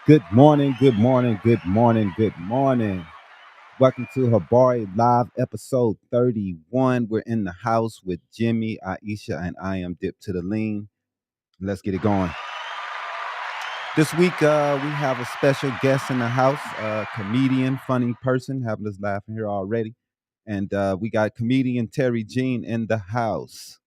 Good morning, good morning, good morning, good morning. Welcome to Habari Live episode 31. We're in the house with Jimmy, Aisha, and I am Dip to the lean. Let's get it going. This week, we have a special guest in the house, a comedian, funny person, having us laughing here already. And we got comedian TerriJean in the house.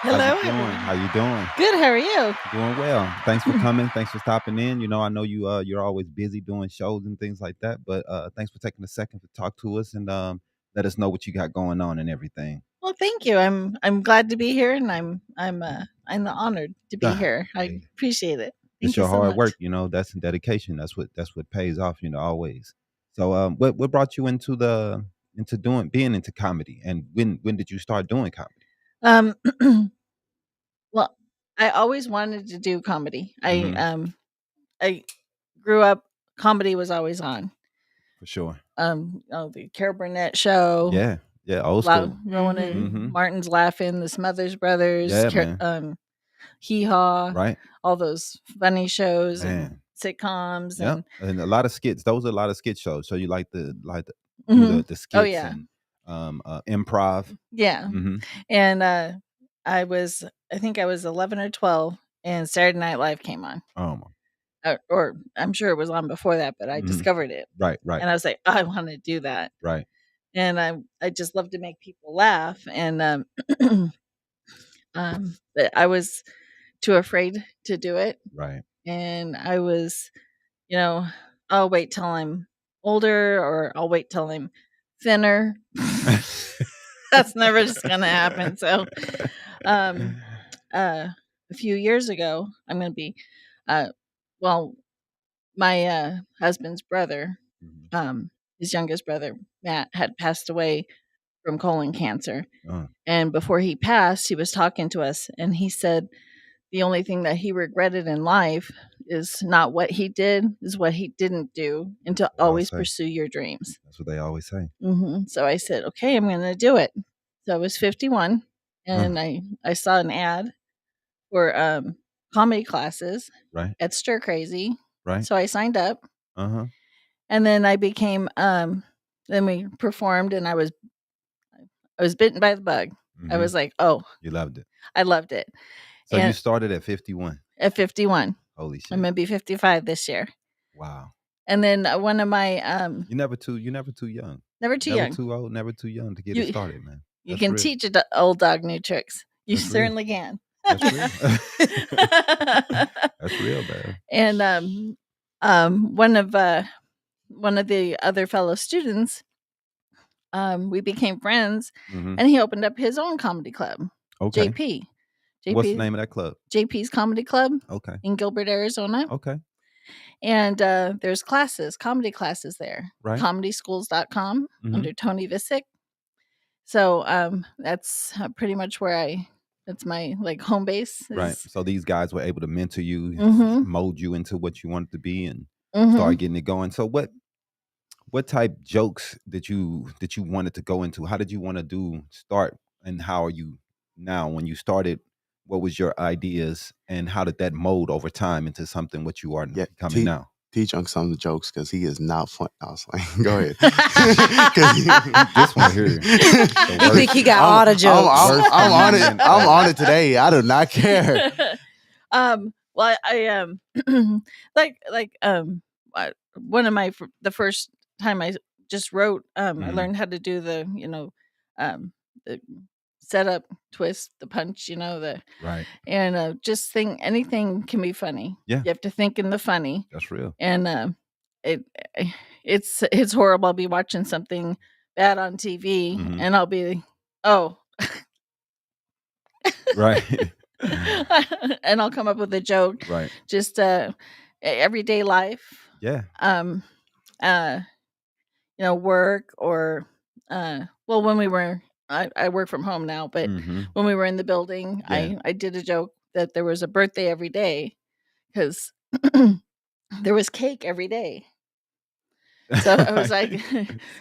How Hello, you doing? everyone. How you doing? Good. How are you? Doing well. Thanks for coming. Thanks for stopping in. I know you're always busy doing shows and things like that, but thanks for taking a second to talk to us and let us know what you got going on and everything. Well, thank you. I'm glad to be here, and I'm honored to be Ah, here. I hey, appreciate it. it's Thank you your so hard work, much. that's dedication. That's what pays off, always. So what brought you into doing being into comedy, and when did you start doing comedy? Um, well, I always wanted to do comedy. Hmm. I grew up. Comedy was always on. For sure. The Carol Burnett show, Yeah. Yeah, old school. Rowan Hmm. Martin's laughing, the Smothers Brothers, Yeah, man. Hee Haw, Right. all those funny shows and Man. sitcoms, Yep, and and a lot of skits. Those are a lot of skit shows. So you like to do mhm. the Oh skits yeah, and improv. yeah. Hmm. And I think I was 11 or 12, and Saturday Night Live came on. Oh my. Or I'm sure it was on before that, but I Hmm. discovered it. Right, right, And I was like, I want to do that. right, And I just love to make people laugh. And but I was too afraid to do it. right. And I was, you know, I'll wait till I'm older, or I'll wait till I'm thinner. That's never just gonna happen. So um a few years ago, I'm going to be, uh, well, my husband's brother, Mhm. his youngest brother, Matt, had passed away from colon cancer. Uh, And before he passed, he was talking to us, and he said the only thing that he regretted in life is not what he did, is what he didn't do, and to they all always say. pursue your dreams. That's what they always say. So I said, okay, I'm going to do it. So I was 51, Uh, and I saw an ad for comedy classes right, at Stir Crazy. right. So I signed up, Uh-huh. and then I became then we performed, and I was bitten by the bug. I Hmm. was like, "Oh, You loved it. I loved it." So you And started at 51. at 51, Holy I'm shit. going to be 55 this year. Wow. And then one of my You're never too young. never too Never young. too old, never too young to get it You started, man. you That's can real. teach a old dog new tricks. You That's real. certainly can. That's real. That's real, man. And one of the other fellow students, we became friends, Hmm. and he opened up his own comedy club, Okay. JP. What's the JP name of that club? JP's Comedy Club Okay. in Gilbert, Arizona. Okay. And there's classes, comedy classes there. Right. Comedyschools.com Hmm. under Tony Visick. So that's pretty much where that's my like home base Right. is. So these guys were able to mentor you, Mhm. mold you into what you wanted to be, and start Mhm. getting it going. So what type jokes did you wanted to go into? How did you want to start, and how are you now? When you started, what was your ideas, and how did that mold over time into something what you are Yeah, becoming now? teach Unc some of the jokes because he is not fun. I was like, go ahead. 'Cause This one here, the He think worst, he got all the jokes. worst I'm on it. comedian I'm on ever. it today. I do not care. Well, I like one of my the first time I just wrote, I Mhm. learned how to do the the setup, twist, the punch, the Right. and just think anything can be funny. Yeah, You have to think in the funny, that's real. and it it's horrible. I'll be watching something bad on TV, Hmm. and I'll be, oh, Right. and I'll come up with a joke, Right. just everyday life, Yeah. um uh work, or well, when we were, I work from home now, but Hmm. when we were in the building, Yeah. I did a joke that there was a birthday every day, because there was cake every day. So I was like,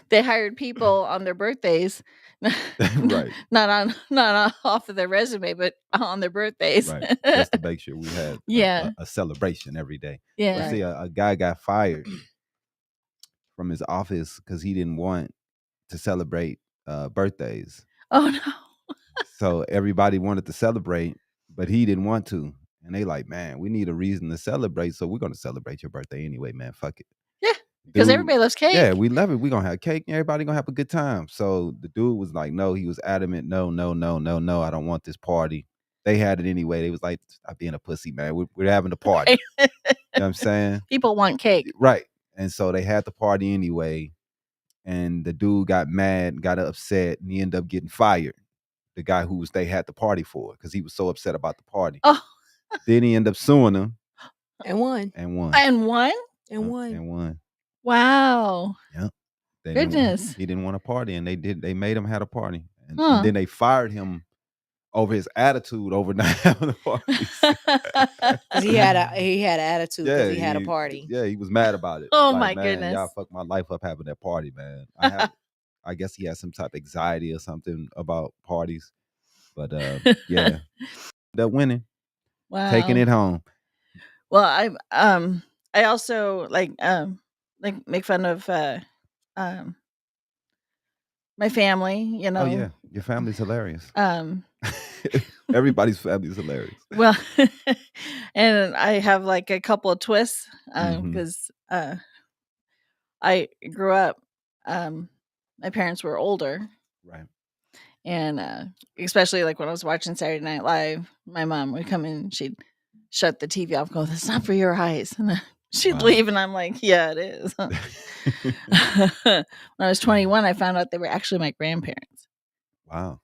they hired people on their birthdays, Right. not off of their resume, but on their birthdays. Right. Just to make sure we had Yeah. a celebration every day. Yeah. But see, a guy got fired from his office because he didn't want to celebrate birthdays. Oh no. So everybody wanted to celebrate, but he didn't want to. And they like, man, we need a reason to celebrate. So we're going to celebrate your birthday anyway, man. Fuck it. Yeah. Because Dude, everybody loves cake. yeah, we love it. We're going to have cake and everybody going to have a good time. So the dude was like, no, he was adamant. No, no, no, no, no. I don't want this party. They had it anyway. They was like, stop being a pussy, man. We're having a party. You know what I'm saying? People want cake. Right. And so they had the party anyway. And the dude got mad, got upset, and he ended up getting fired. The guy who they had the party for, because he was so upset about the party. Oh. Then he ended up suing them. And won. And won. And won? And won. And won. Wow. Yep. Goodness. He didn't want a party, and they made him have a party. And then they fired him over his attitude over not having a party. he had an attitude because he had a party. Yeah, he was mad about it. Oh like, my man, goodness. Y'all fucked my life up having that party, man. I guess he had some type of anxiety or something about parties. But yeah. They're winning. Wow. Taking it home. Well, I also like make fun of my family, you know. Oh yeah, your family's hilarious. Everybody's family is hilarious. Well, and I have like a couple of twists because I grew up. My parents were older, right? And especially like when I was watching Saturday Night Live, my mom would come in, she'd shut the TV off, go, "That's not for your eyes," and she'd leave, and I'm like, "Yeah, it is." When I was 21, I found out they were actually my grandparents. Wow.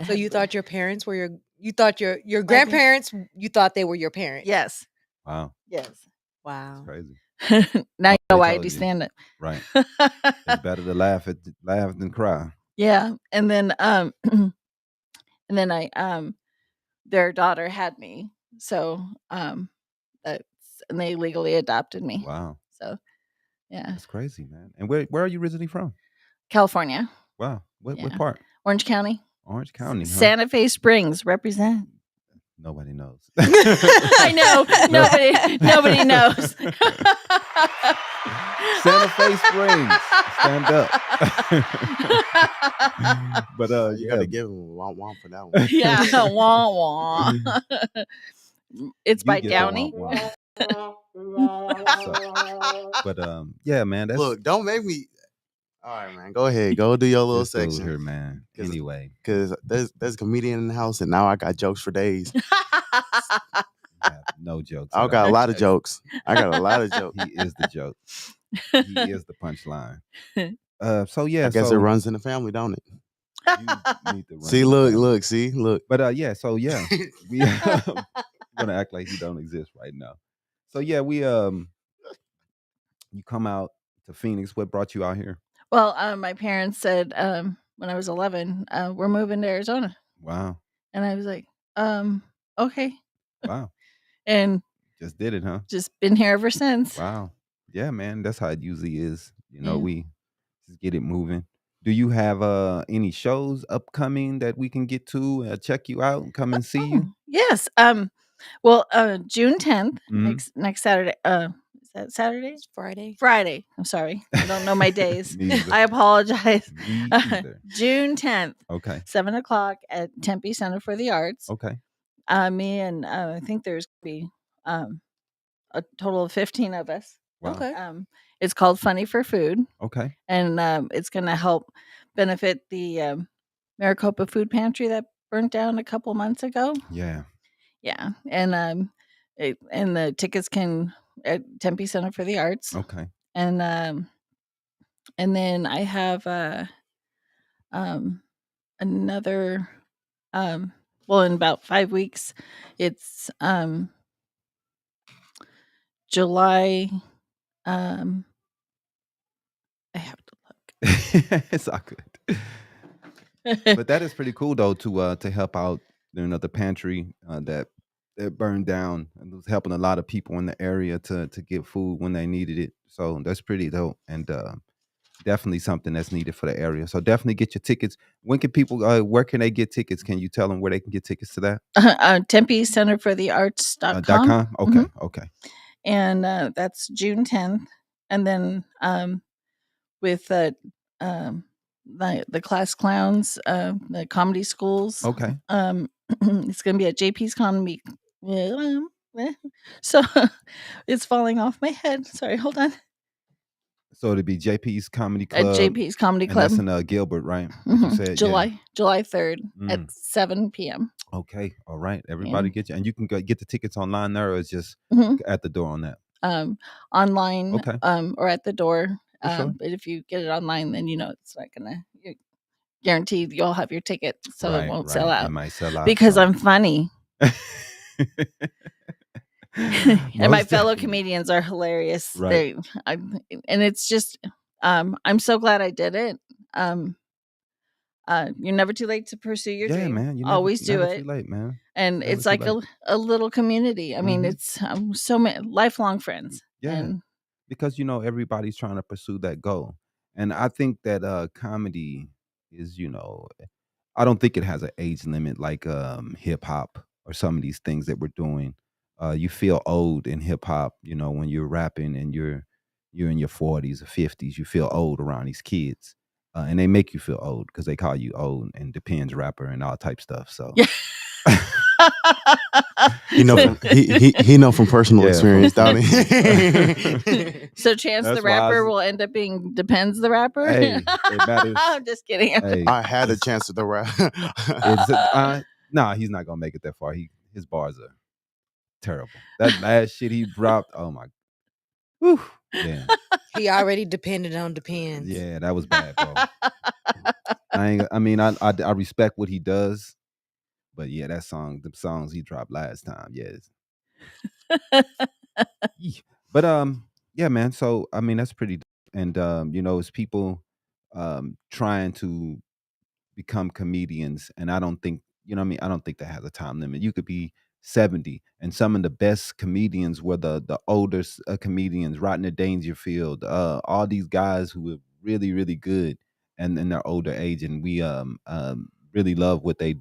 So you thought your parents were your grandparents, you thought they were your parents? Yes. Wow. Yes. Wow. That's crazy. Now you know why I do stand up. Right. It's better to laugh than cry. Yeah. And then their daughter had me. So and they legally adopted me. Wow. So yeah. That's crazy, man. And where are you originally from? California. Wow. What part? Orange County. Orange County. Huh? Santa Fe Springs, represent. Nobody knows. I know. Nobody knows. Santa Fe Springs. Stand up. But you yeah. gotta give him a womp for that one. Yeah, wah wah. It's by get the Downey. womp But yeah, man. That's Look, don't make me. All right, man. Go ahead. Go do your little this dude section here, man. Anyway, because there's a comedian in the house, and now I got jokes for days. I have no jokes. I got a lot of jokes. I got a lot of jokes. He is the joke. He is the punchline. So yeah, I guess it runs in the family, don't it? You need to run See, it look, down. look. But yeah, so yeah, we gonna act like he don't exist right now. So yeah, we you come out to Phoenix. What brought you out here? Well, my parents said when I was 11, we're moving to Arizona. Wow. And I was like, okay. Wow. And just did it, huh? Just been here ever since. Wow. Yeah, man. That's how it usually is. You know, Yeah. we just get it moving. Do you have any shows upcoming that we can get to check you out and come and see you? Yes. Well, June 10th, Mhm. next Saturday. Is that Saturday? Friday. Friday. I'm sorry. I don't know my days. Me either. I apologize. Me either. June 10th, Okay. 7:00 at Tempe Center for the Arts. Okay. Me and I think there's going to be a total of 15 of us. Wow. Okay. It's called Funny for Food. Okay. And it's going to help benefit the Maricopa Food Pantry that burnt down a couple months ago. Yeah. Yeah. And the tickets can at Tempe Center for the Arts. Okay. And then I have another well, in about 5 weeks, it's July. I have to look. It's all good. But that is pretty cool though to help out the pantry that that burned down, and it was helping a lot of people in the area to get food when they needed it. So that's pretty dope, and definitely something that's needed for the area. So definitely get your tickets. When can people? Where can they get tickets? Can you tell them where they can get tickets to that? Tempe Center for the Arts.com. .com. Okay, okay. And that's June 10th. And then with the class clowns, the comedy schools. Okay. It's going to be at JP's Comedy. So it's falling off my head. Sorry, hold on. So it'd be JP's Comedy At Club. JP's Comedy And Club. that's in Gilbert, right? You said July 3rd at Mm. 7 p.m. Okay, all right. Everybody get you, and you can go get the tickets online there, or it's just Mhm. at the door on that. Online, Okay. or at the door. For sure. But if you get it online, then it's not gonna. You're guaranteed you'll have your ticket, so it won't sell out. It might sell out because so. I'm funny. And my Most fellow definitely. comedians are hilarious. Right. And it's just, I'm so glad I did it. You're never too late to pursue your dream. Man. You Always do never it. too late, man. And Never it's too like late. a little community. I mean, Mhm. it's so many lifelong friends. Yeah. And Because everybody's trying to pursue that goal, and I think that comedy is I don't think it has an age limit like hip hop or some of these things that we're doing. You feel old in hip hop, when you're rapping and you're in your 40s or 50s. You feel old around these kids, and they make you feel old because they call you old and depends rapper and all type stuff. So yeah. He know from personal Yeah, experience, from- don't he? So Chance That's the why I Rapper was- will end up being Depends the Rapper. Hey, it matters. I'm just kidding. Hey, I had a chance to the rap. nah, he's not gonna make it that far. His bars are terrible. That last shit he dropped, oh my, whew, yeah, He already depended on Depends. yeah, that was bad, bro. I respect what he does, but yeah, the songs he dropped last time, yes. But yeah, man. So that's pretty, and it's people trying to become comedians, and I don't think I don't think that has a time limit. You could be 70, and some of the best comedians were the older comedians, Rodney Dangerfield, all these guys who were really really good and in their older age, and we really love what they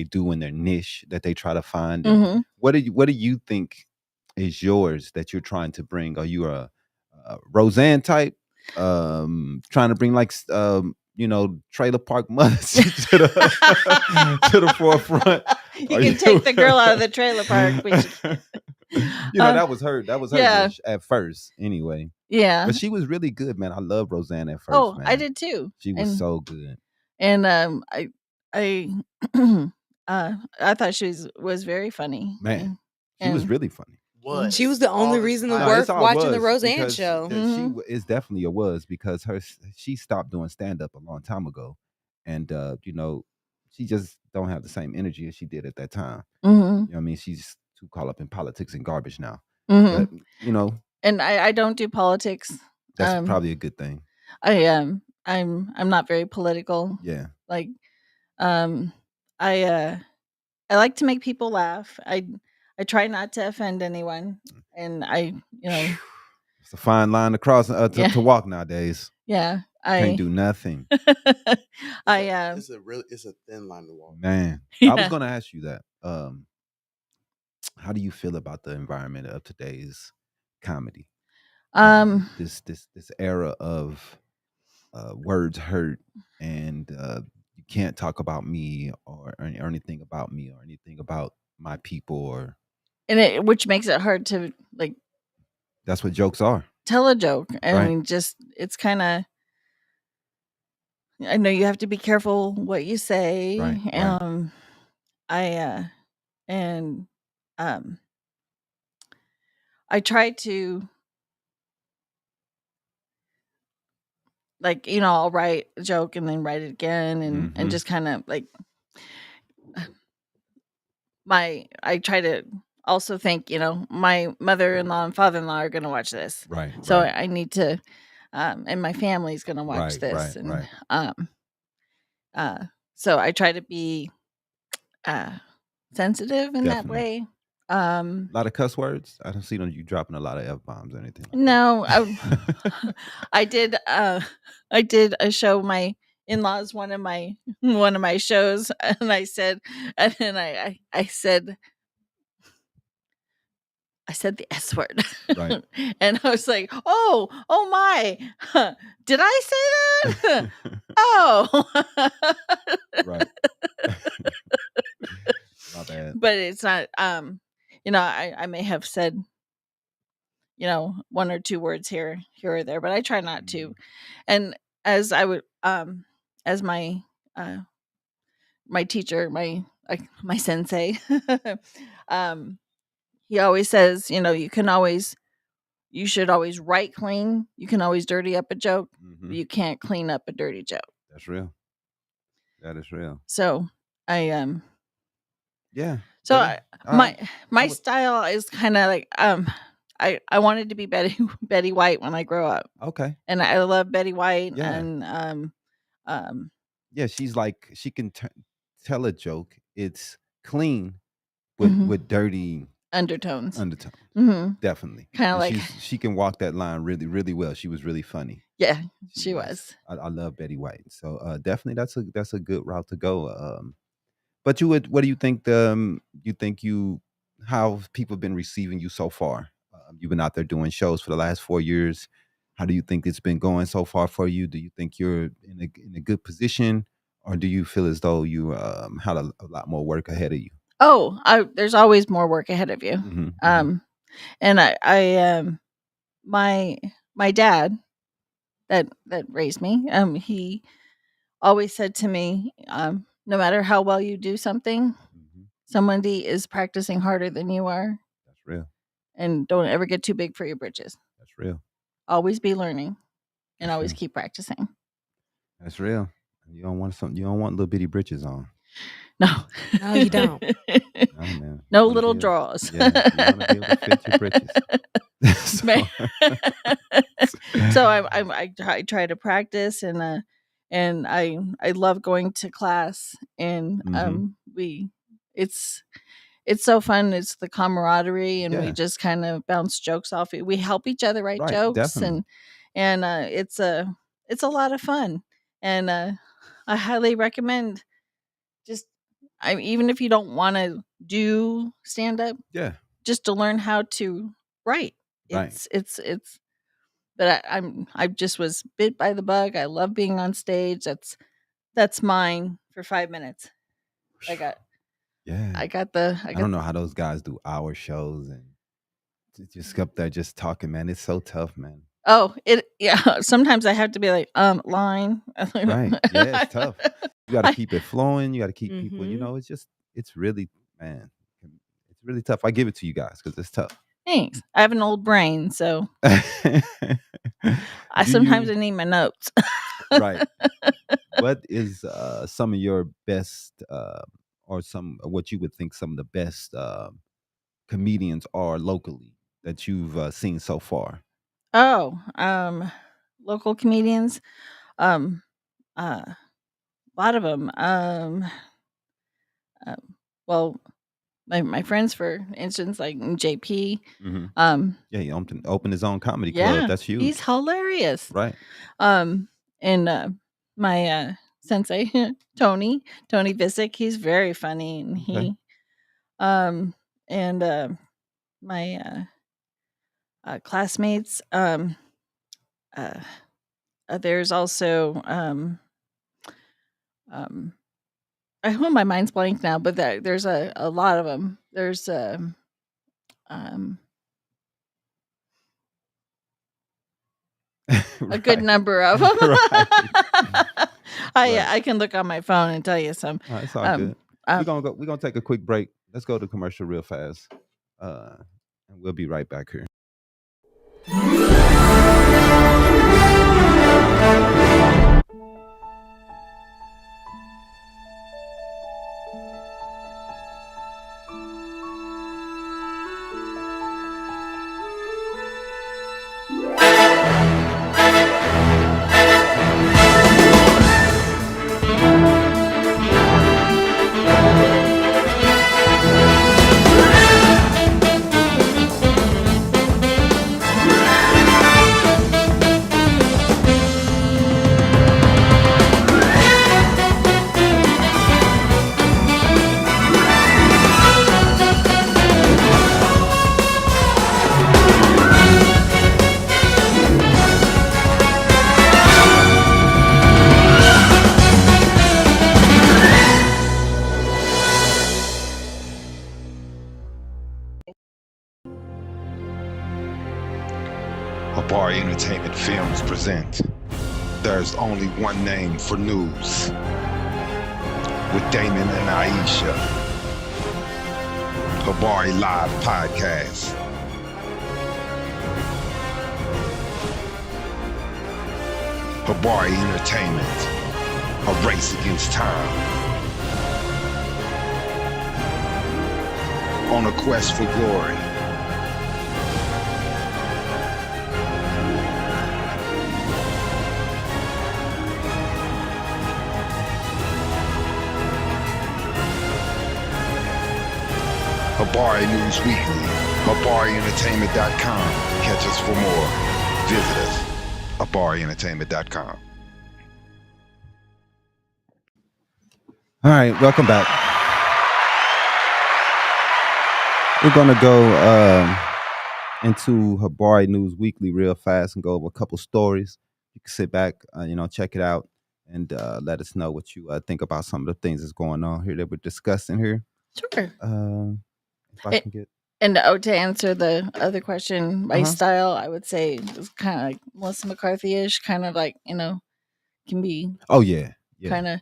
do in their niche that they try to find. And Mhm. what do you think is yours that you're trying to bring? Are you a Roseanne type, trying to bring like trailer park mothers to the forefront? You Are can take the girl out of the trailer park. That was her. That was her yeah. wish at first, anyway. Yeah. But she was really good, man. I love Roseanne at first. Oh, man. I did too. She was so good. And I I thought she was very funny. Man, she was really funny. Was. She was the only All the reason to time. No, work it's all watching the was Roseanne because show. She is definitely a was because she stopped doing stand up a long time ago, and she just don't have the same energy as she did at that time. Mhm. You know what I mean? She's too caught up in politics and garbage now. Mhm. But And I don't do politics. that's probably a good thing. I am. I'm not very political. Yeah. Like I like to make people laugh. I try not to offend anyone, and It's a fine line to cross to walk nowadays. yeah. Can't do nothing. It's a thin line to walk. Man, Yeah. I was gonna ask you that. How do you feel about the environment of today's comedy? This era of words hurt, and you can't talk about me or anything about me or anything about my people, or which makes it hard to like that's what jokes are. tell a joke. I Right. mean, just it's kind of. I know you have to be careful what you say. Right. I try to I'll write a joke and then write it again and Mhm. just kind of like I try to also think, my mother-in-law and father-in-law are going to watch this. Right. So right. I need to and my family's going to watch Right, this right, and right. so I try to be sensitive in that Definitely. way. A lot of cuss words. I don't see you dropping a lot of f bombs or anything like No, that. I did. I did a show. My in-laws one of my shows, and I said, and then I said the S word, Right. and I was like, oh my, did I say that? Oh, Right. My bad. but it's not. I may have said one or two words here or there, but I try not to. Mhm. And as I would as uh my teacher, my sensei, um he always says, you should always write clean, you can always dirty up a joke, but Mhm. you can't clean up a dirty joke. That's real. That is real. So I Yeah. so Well, I, I my would. style is kind of like I wanted to be Betty White when I grow up, Okay. and I love Betty White, Yeah. and um Yeah. She's like she can tell a joke. It's clean, but mhm, with dirty undertones. undertones. Mhm. Definitely. Kinda And like she can walk that line really, really well. She was really funny. yeah, She she was. was. I love Betty White. So definitely that's a good route to go. But what do you think how have people been receiving you so far? You've been out there doing shows for the last 4 years. How do you think it's been going so far for you? Do you think you're in a good position, or do you feel as though you had a lot more work ahead of you? Oh, there's always more work ahead of you. Hmm. Hmm. And my my dad that raised me, he always said to me, no matter how well you do something, Hmm. somebody is practicing harder than you are, That's real. and don't ever get too big for your britches. That's real. Always be learning, and That's always real. keep practicing. That's real. You don't want something. You don't want little bitty britches on. No, No, you don't. No, man. No You wanna little be able, draws. yeah, you want to be able to fit your britches. Ma- So, so I try to practice, and I love going to class, and hmm, it's it's so fun. It's the camaraderie, and we yeah, just kind of bounce jokes off. We help each other write right, jokes, definitely. and it's a lot of fun, and I highly recommend just even if you don't want to do stand up, Yeah, just to learn how to write. right. It's but I just was bit by the bug. I love being on stage. That's mine for 5 minutes. I got Yeah, I got the I I don't got know how those guys do hour shows and just up there just talking, man. It's so tough, man. oh it yeah. Sometimes I have to be like line. Right? Yeah, it's tough. You got to I, keep it flowing. You got to keep people. Mm-hmm. It's really, man. It's really tough. I give it to you guys because it's tough. thanks. I have an old brain, so I Do sometimes you I need my notes. right? What is some of your best, or what you would think some of the best comedians are locally that you've seen so far? Oh, local comedians. Um, a lot of them. Uh, well, my friends, for instance, like JP. Hmm. Um, Yeah, he opened his own comedy club. yeah, That's he's huge, hilarious. right? And my sensei Tony Visick, he's very funny, and Okay. um and my classmates. Uh, there's also um my mind's blank now, but there's a lot of them. There's um a good Right. number of them. Right. Right. I can look on my phone and tell you some. It's all Um, good. um, We're gonna take a quick break. Let's go to commercial real fast. Uh and we'll be right back here. Habari Entertainment Films present There's Only One Name for News with Damon and Iesha. Habari Live Podcast. Habari Entertainment. A race against time. On a quest for glory. Habari News Weekly, HabariEntertainment.com. Catch us for more. Visit us, HabariEntertainment.com. All right, welcome back. We're going to go into Habari News Weekly real fast and go over a couple stories. You can sit back, check it out, and let us know what you think about some of the things that's going on here that we're discussing here. Sure. If I can get... And to answer the other question, my style, I would say it's kind of like Melissa McCarthy-ish, kind of like, can be. Oh, yeah. Kind of.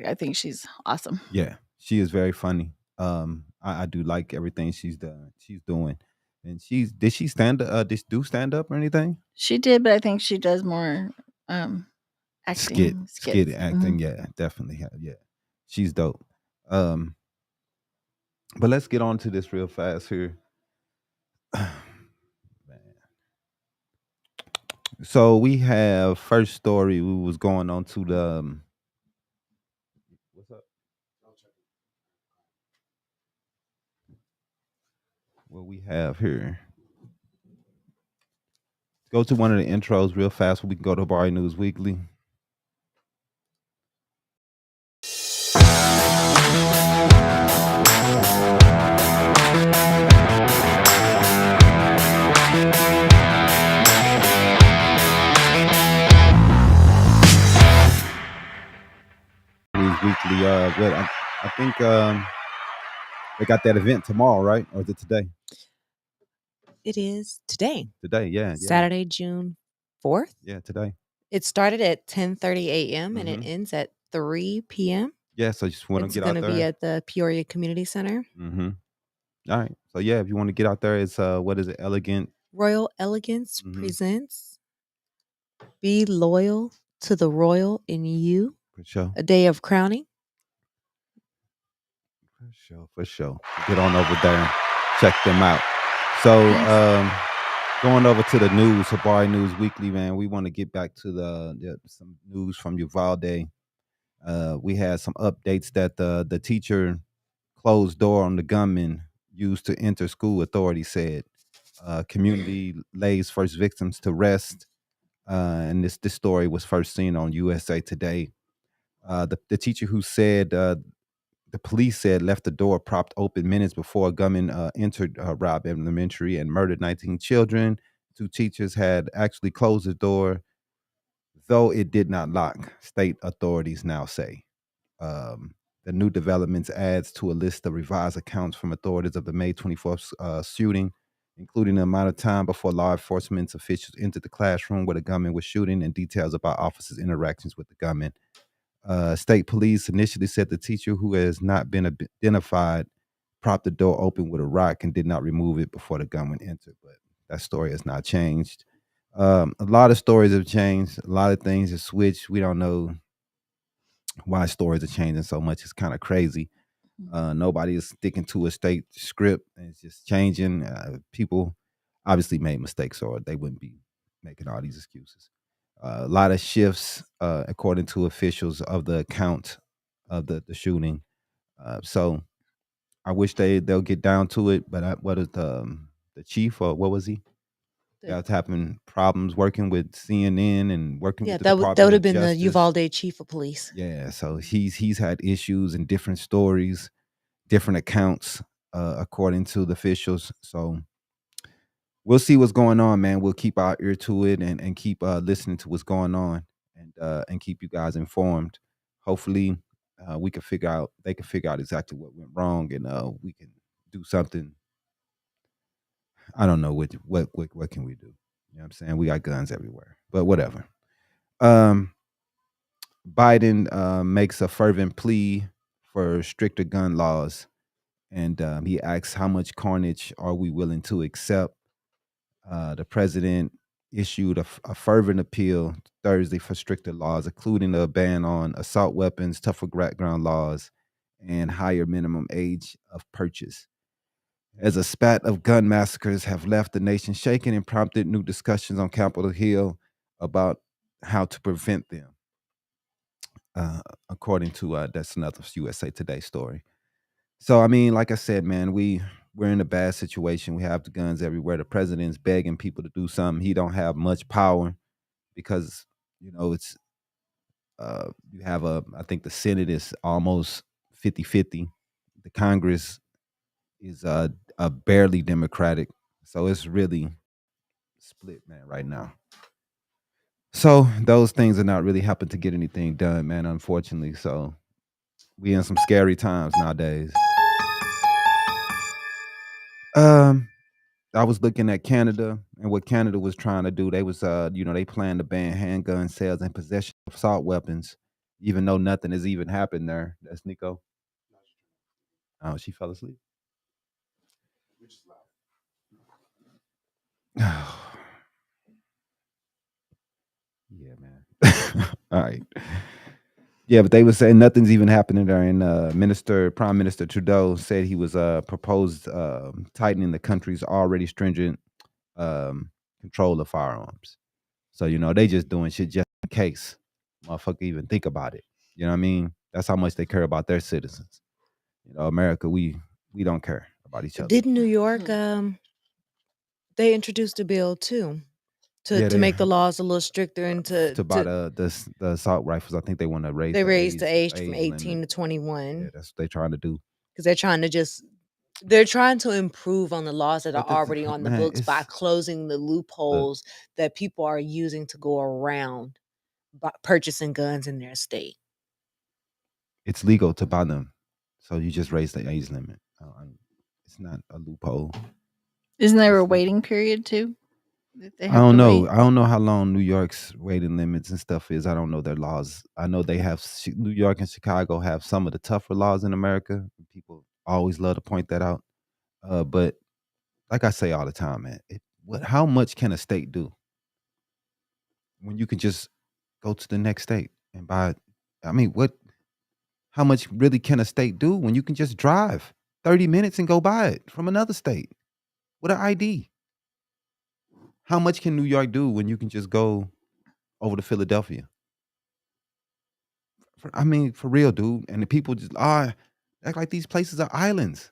I think she's awesome. Yeah, she is very funny. I do like everything she's doing. And did she stand up or anything? She did, but I think she does more acting. Skit acting, yeah, definitely. Yeah. She's dope. But let's get on to this real fast here. So we have first story. We was going on to the what's up? What we have here. Go to one of the intros real fast. We can go to Habari News Weekly. News Weekly. I think they got that event tomorrow, right? Or is it today? It is today. Today, yeah. Saturday, June 4th. Yeah, today. It started at 10:30 a.m. and it ends at 3 p.m. Yeah, so just want to get out there. It's going to be at the Peoria Community Center. Mm-hmm. All right. So yeah, if you want to get out there, it's what is it? Royal Elegance presents Be Loyal to the Royal in You. For sure. A day of crowning. For sure. Get on over there. Check them out. So going over to the news, Habari News Weekly, man, we want to get back to some news from Uvalde. We had some updates that the teacher closed door on the gunman used to enter school, authorities said. Community lays first victims to rest. And this story was first seen on USA Today. The teacher who said the police said left the door propped open minutes before a gunman entered Robb Elementary and murdered 19 children. 2 teachers had actually closed the door, though it did not lock, state authorities now say. The new developments adds to a list of revised accounts from authorities of the May 24th shooting, including the amount of time before law enforcement officials entered the classroom where the gunman was shooting and details about officers' interactions with the gunman. State police initially said the teacher, who has not been identified, propped the door open with a rock and did not remove it before the gunman entered. But that story has not changed. A lot of stories have changed. A lot of things have switched. We don't know why stories are changing so much. It's kind of crazy. Nobody is sticking to a state script. It's just changing. People obviously made mistakes or they wouldn't be making all these excuses. A lot of shifts, according to officials, of the account of the shooting. So I wish they'll get down to it. But what is the chief, or what was he? That was having problems working with CNN and working with the Department that would have of been Justice. the Uvalde chief of police. Yeah, so he's had issues and different stories, different accounts, according to the officials. So we'll see what's going on, man. We'll keep our ear to it and keep listening to what's going on and keep you guys informed. Hopefully, they can figure out exactly what went wrong and we can do something. I don't know what can we do. You know what I'm saying? We got guns everywhere, but whatever. Um, Biden makes a fervent plea for stricter gun laws, and he asks how much carnage are we willing to accept. The president issued a fervent appeal Thursday for stricter laws, including a ban on assault weapons, tougher background laws, and higher minimum age of purchase. As a spat of gun massacres have left the nation shaken and prompted new discussions on Capitol Hill about how to prevent them. According to that's another USA Today story. So I mean, like I said, man, we're in a bad situation. We have the guns everywhere. The president's begging people to do something. He don't have much power because it's you have I think the Senate is almost 50-50. The Congress is barely Democratic. So it's really split, man, right now. So those things are not really helping to get anything done, man, unfortunately. So we in some scary times nowadays. Um, I was looking at Canada and what Canada was trying to do. They was, they plan to ban handgun sales and possession of assault weapons, even though nothing has even happened there. That's Nico. Oh, she fell asleep. Yeah, man. All right. Yeah, but they were saying nothing's even happening there. And Prime Minister Trudeau said he was proposed tightening the country's already stringent control of firearms. So they just doing shit just in case motherfucker even think about it. You know what I mean? That's how much they care about their citizens. America, we don't care about each other. Didn't New York they introduced a bill too Yeah, to make the laws a little stricter and to buy the assault rifles. I think they want to raise they the raised the age from 18 limit. to 21 Yeah, that's what they're trying to do. because they're trying to improve on the laws that are But already on the man, books by closing the loopholes that people are using to go around purchasing guns in their state. it's legal to buy them, so you just raise the age limit. It's not a loophole. Isn't there It's a legal. waiting period too? That they I have don't to know. wait? I don't know how long New York's waiting limits and stuff is. I don't know their laws. I know they have New York and Chicago have some of the tougher laws in America. People always love to point that out. But like I say all the time, man, how much can a state do when you can just go to the next state and buy? I mean, how much really can a state do when you can just drive 30 minutes and go buy it from another state with an ID? How much can New York do when you can just go over to Philadelphia? I mean, for real, dude. And the people just act like these places are islands.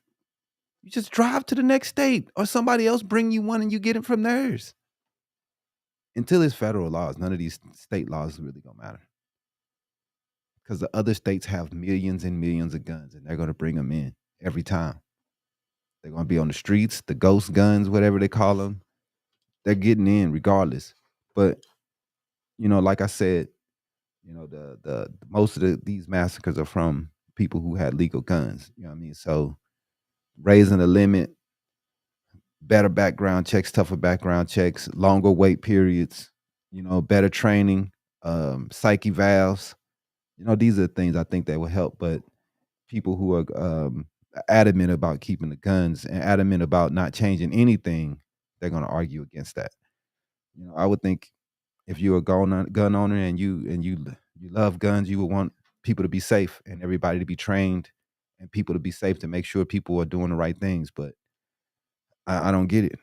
You just drive to the next state or somebody else bring you one and you get it from theirs. Until it's federal laws, none of these state laws really gonna matter. Because the other states have millions and millions of guns and they're gonna bring them in every time. They're gonna be on the streets, the ghost guns, whatever they call them. They're getting in regardless. But like I said, the most of these massacres are from people who had legal guns. You know what I mean? So raising the limit, better background checks, tougher background checks, longer wait periods, better training, psyche valves. These are things I think that will help. But people who are adamant about keeping the guns and adamant about not changing anything, they're going to argue against that. I would think if you're a gun owner and you love guns, you would want people to be safe and everybody to be trained and people to be safe to make sure people are doing the right things. But I don't get it.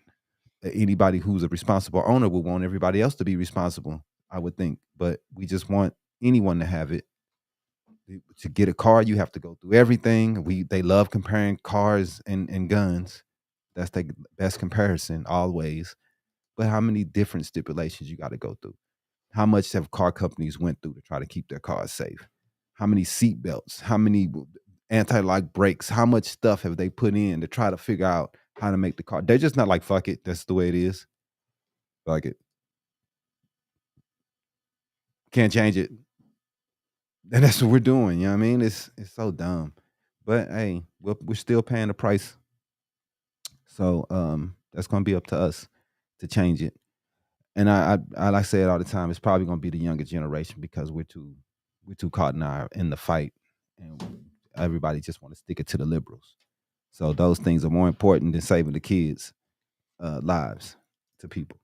Anybody who's a responsible owner would want everybody else to be responsible, I would think. But we just want anyone to have it. To get a car, you have to go through everything. They love comparing cars and guns. That's the best comparison always. But how many different stipulations you got to go through? How much have car companies went through to try to keep their cars safe? How many seat belts? How many anti-lock brakes? How much stuff have they put in to try to figure out how to make the car? They're just not like, fuck it, that's the way it is. Fuck it. Can't change it. And that's what we're doing. You know what I mean? It's so dumb. But hey, we're still paying the price. So That's going to be up to us to change it. And I like I say it all the time. It's probably going to be the younger generation because we're too caught in the fight, and everybody just want to stick it to the liberals. So those things are more important than saving the kids' lives to people.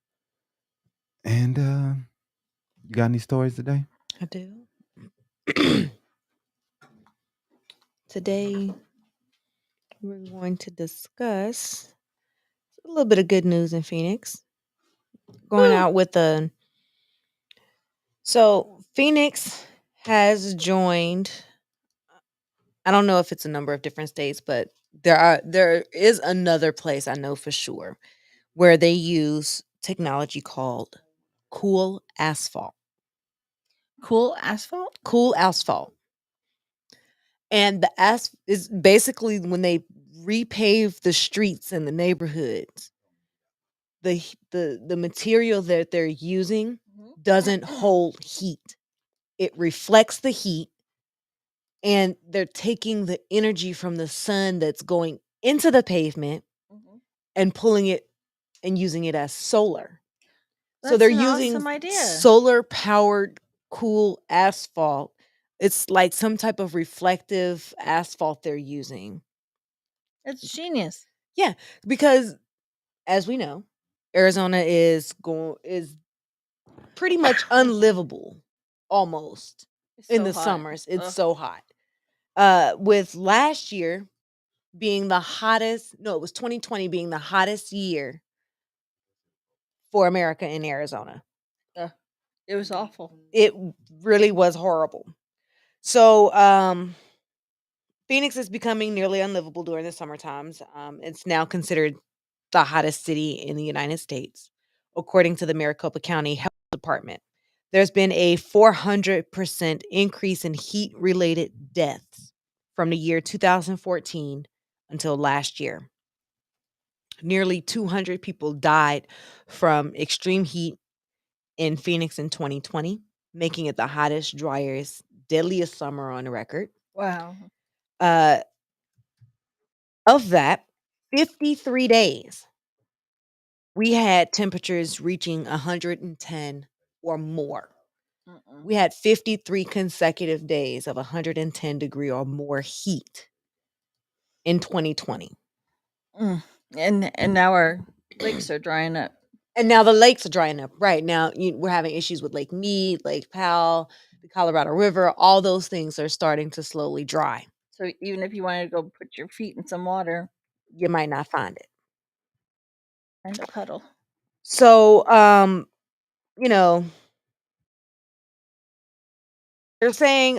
And you got any stories today? I do. Today, we're going to discuss a little bit of good news in Phoenix. Going out with a. So, Phoenix has joined. I don't know if it's a number of different states, but there is another place I know for sure where they use technology called cool asphalt. Cool asphalt? Cool asphalt. And the is basically when they repave the streets in the neighborhoods, the material that they're using doesn't hold heat. It reflects the heat, and they're taking the energy from the sun that's going into the pavement and pulling it and using it as solar. So That's they're an using awesome idea. solar powered cool asphalt. It's like some type of reflective asphalt they're using. It's genius. Yeah, because as we know, Arizona is pretty much unlivable almost It's in so the hot. summers. It's Ugh. so hot. With last year being the hottest, no, it was 2020 being the hottest year for America in Arizona. It was awful. It really was horrible. So, Phoenix is becoming nearly unlivable during the summer times. It's now considered the hottest city in the United States, according to the Maricopa County Health Department. There's been a 400% increase in heat related deaths from the year 2014 until last year. Nearly 200 people died from extreme heat in Phoenix in 2020, making it the hottest, driest, deadliest summer on the record. Wow. Of that, 53 days, we had temperatures reaching 110 or more. We had 53 consecutive days of 110-degree or more heat in 2020. And now our lakes are drying up. And now the lakes are drying up. Right now, we're having issues with Lake Mead, Lake Powell, the Colorado River. All those things are starting to slowly dry. So even if you wanted to go put your feet in some water, You might not find it. find a puddle. So, they're saying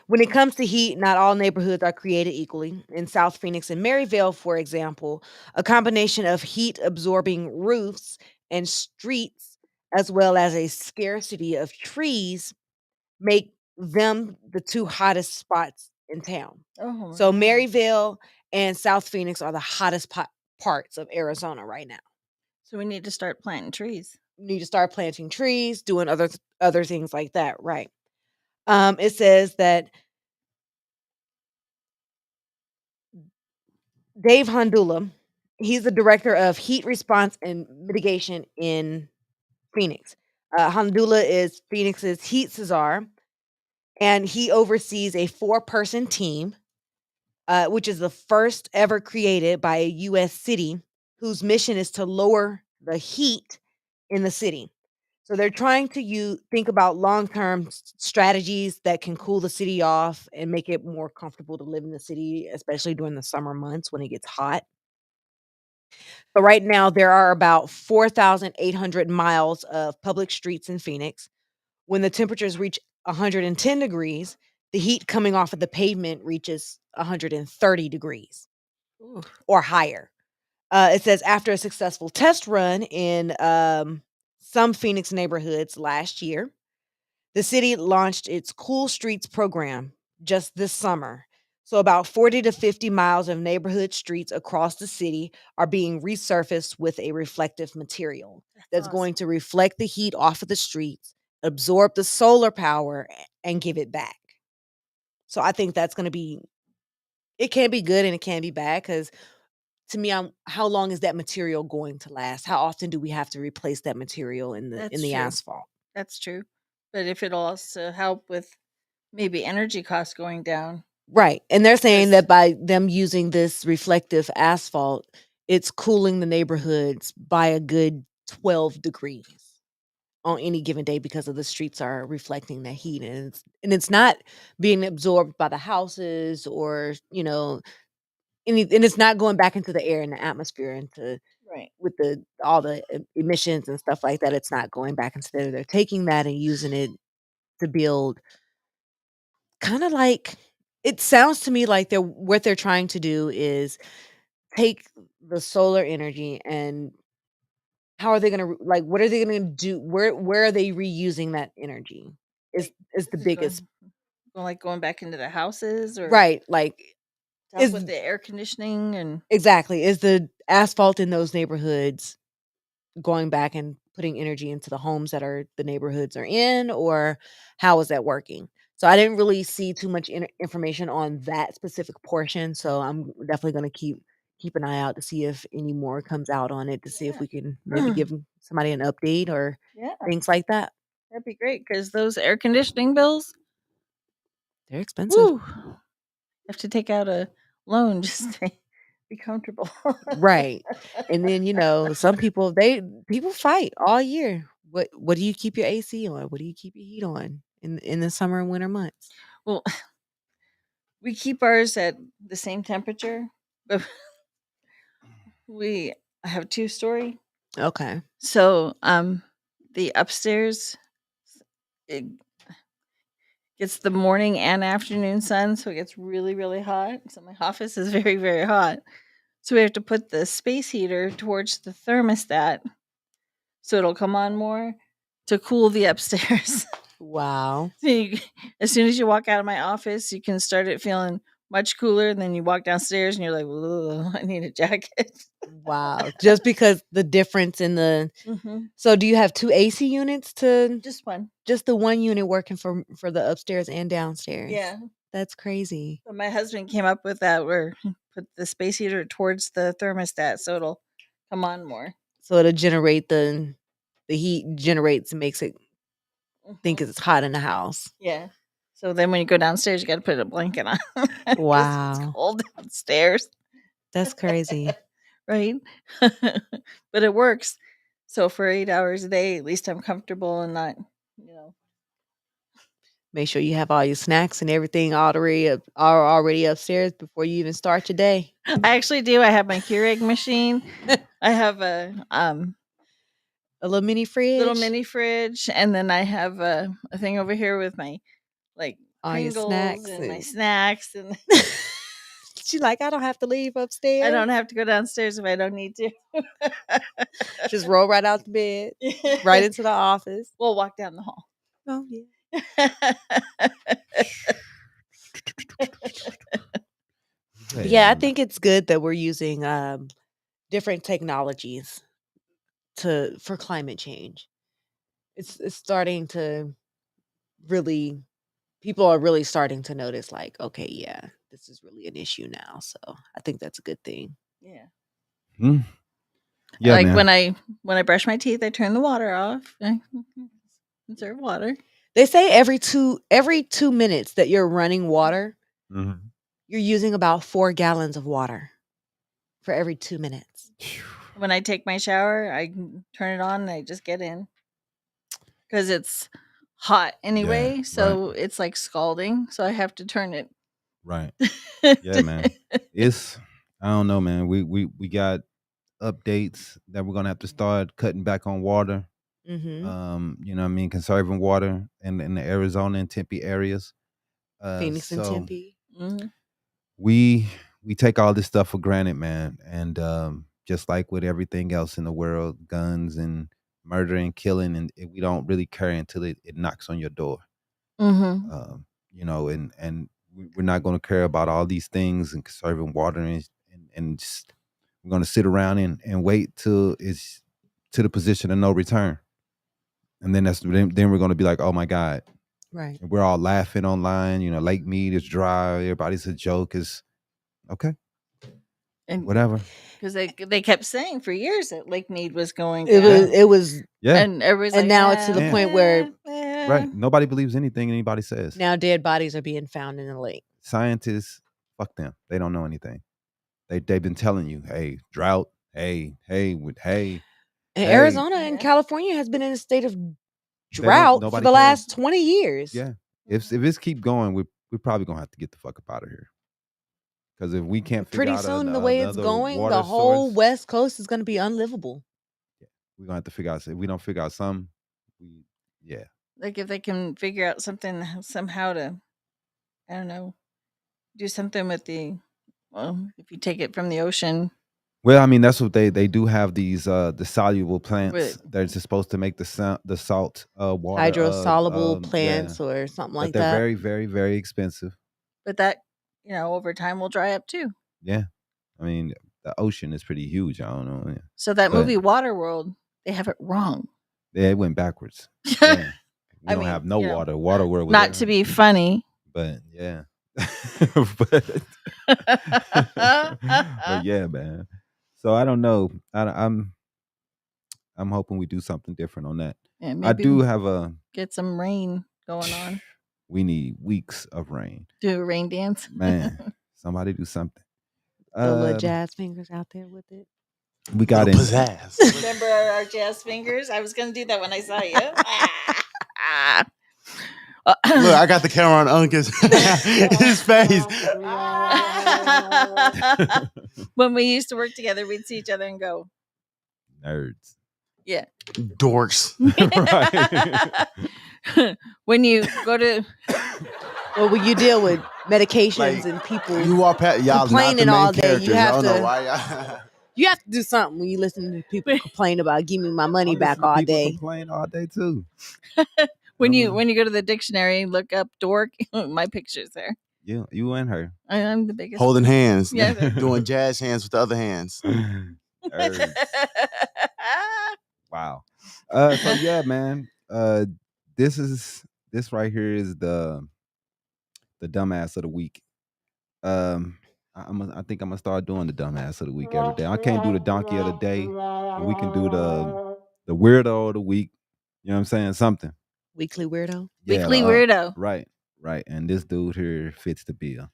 when it comes to heat, not all neighborhoods are created equally. In South Phoenix and Maryvale, for example, a combination of heat absorbing roofs and streets, as well as a scarcity of trees, make them the two hottest spots in town. Oh, So, no. Maryvale and South Phoenix are the hottest parts of Arizona right now. So we need to start planting trees. You need to start planting trees, doing other things like that, right? It says that Dave Hondula, he's the director of heat response and mitigation in Phoenix. Hondula is Phoenix's heat czar, and he oversees a 4-person team, which is the first ever created by a U.S. city whose mission is to lower the heat in the city. So they're trying to think about long-term strategies that can cool the city off and make it more comfortable to live in the city, especially during the summer months when it gets hot. So right now there are about 4,800 miles of public streets in Phoenix. When the temperatures reach 110 degrees, the heat coming off of the pavement reaches 130 degrees or higher. It says after a successful test run in some Phoenix neighborhoods last year, the city launched its Cool Streets program just this summer. So about 40 to 50 miles of neighborhood streets across the city are being resurfaced with a reflective material that's awesome. going to reflect the heat off of the streets, absorb the solar power, and give it back. So I think that's going to be, it can be good and it can be bad because to me, how long is that material going to last? How often do we have to replace that material in That's the true. asphalt? That's true. But if it'll also help with maybe energy costs going down. Right. And they're saying Because- that by them using this reflective asphalt, it's cooling the neighborhoods by a good 12 degrees on any given day because of the streets are reflecting that heat, and it's not being absorbed by the houses or, you know, and it's not going back into the air and the atmosphere into Right. with the all the emissions and stuff like that. It's not going back into there. They're taking that and using it to build kind of like, it sounds to me like what they're trying to do is take the solar energy and how are they going to like what are they going to do, where are they reusing that energy is the Is biggest. going back into the houses or Right, like to help is with the air conditioning and exactly, is the asphalt in those neighborhoods going back and putting energy into the homes that are the neighborhoods are in, or how is that working? So I didn't really see too much information on that specific portion, so I'm definitely going to keep an eye out to see if any more comes out on it, to see if we can maybe give somebody an update or yeah, things like that. that'd be great because those air conditioning bills, They're expensive. woo, have to take out a loan just to be comfortable. Right. And then, some people people fight all year. What do you keep your AC on? What do you keep your heat on in the summer and winter months? Well, we keep ours at the same temperature, but we have 2-story. Okay. So, the upstairs it gets the morning and afternoon sun, so it gets really, really hot. So my office is very, very hot. So we have to put the space heater towards the thermostat so it'll come on more to cool the upstairs. Wow. So as soon as you walk out of my office, you can start it feeling much cooler. And then you walk downstairs and you're like, "Whoa, I need a jacket." Wow. Just because the difference in the So do you have two AC units to Just one. just the one unit working for the upstairs and downstairs? Yeah. That's crazy. But my husband came up with that where put the space heater towards the thermostat so it'll come on more. So it'll generate the heat generates and makes it think it's hot in the house. Yeah. So then when you go downstairs, you got to put a blanket on. 'Cause it's Wow. cold downstairs. That's crazy. Right? But it works. So for 8 hours a day, at least I'm comfortable and not, you know. Make sure you have all your snacks and everything already upstairs before you even start your day. I actually do. I have my Keurig machine. I have a little mini fridge. and then I have a thing over here with my like All your Pringles snacks and my and- snacks and She's like, I don't have to leave upstairs. I don't have to go downstairs if I don't need to. Just roll right out the bed, right into the office. We'll walk down the hall. Oh yeah. Yeah, I think it's good that we're using different technologies for climate change. It's starting to really, people are really starting to notice, like, okay, yeah, this is really an issue now. So I think that's a good thing. Yeah. Yeah, like man. when I brush my teeth, I turn the water off. I conserve water. They say every 2 minutes that you're running water, Mhm. you're using about 4 gallons of water for every 2 minutes. When I take my shower, I turn it on and I just get in because it's hot anyway. Yeah, So it's like scalding. So I have to turn it. Right. Yeah, man. I don't know, man. We got updates that we're gonna have to start cutting back on water. Mm-hmm. You know what I mean, conserving water in the Arizona and Tempe areas. Phoenix and Tempe. Mm-hmm. We take all this stuff for granted, man. And just like with everything else in the world, guns and murder and killing, and we don't really care until it knocks on your door. Mm-hmm. You know, and we're not going to care about all these things and conserving water and just, we're going to sit around and wait till it's to the position of no return. And then then we're going to be like, oh my God. Right. And we're all laughing online, you know, Lake Mead is dry, everybody's a joke. Is okay. And whatever. because they kept saying for years that Lake Mead was going It down. was it was Yeah, And everybody's And like, now it's to the Yeah. point where right. Nobody believes anything anybody says. now dead bodies are being found in the lake. Scientists, fuck them. They don't know anything. They've been telling you, hey, drought, hey, And hey. Arizona and Yeah. California has been in a state of don't- drought for nobody the cares. last 20 years. Yeah. If it's keep going, we're probably gonna have to get the fuck up out of here. Because if we can't figure Pretty out soon, the way it's another going, water the whole source, West Coast is going to be unlivable. we're gonna have to figure out. If we don't figure out something, yeah. like if they can figure out something somehow to, I don't know, do something with if you take it from the ocean. Well, I mean, that's what they do have these the soluble plants Right. that are supposed to make the salt water Hydrosoluble yeah. plants or something But like they're that. very, very, very expensive. But that, over time will dry up too. Yeah, I mean, the ocean is pretty huge. I don't know. Yeah. So that But- movie Waterworld, they have it wrong. Yeah, it went backwards. Yeah, we I don't mean, have no you know, water. Water where was Not to be funny. but yeah, but but yeah, man. So I don't know. I'm hoping we do something different on that. Yeah, I maybe do have a. get some rain going on. We need weeks of rain, Do a rain dance. man. Somebody do something. The little jazz fingers out there with it. We got Little in. pizzazz. Remember our jazz fingers? I was going to do that when I saw you. Look, I got the camera on Uncas. His face. When we used to work together, we'd see each other and go, Nerds. yeah. Dorks. Right. When you go to, Well, when you deal with medications Like, and people, You are y'all not the Complaining main all day, characters. you have I don't know to- why y'all. you have to do something when you listen to people complain about give me my money I back listen to all people day. Complain all day too. when you go to the dictionary, look up dork, my picture's there. You and her. I'm the biggest. Holding hands. Yeah. Doing jazz hands with the other hands. Nerds. Wow. So yeah, man. This right here is the dumbass of the week. I think I'm gonna start doing the dumbass of the week every day. I can't do the donkey of the day, but we can do the weirdo of the week. You know what I'm saying? Something. Weekly weirdo. Yeah, Weekly weirdo. Right. And this dude here fits the bill.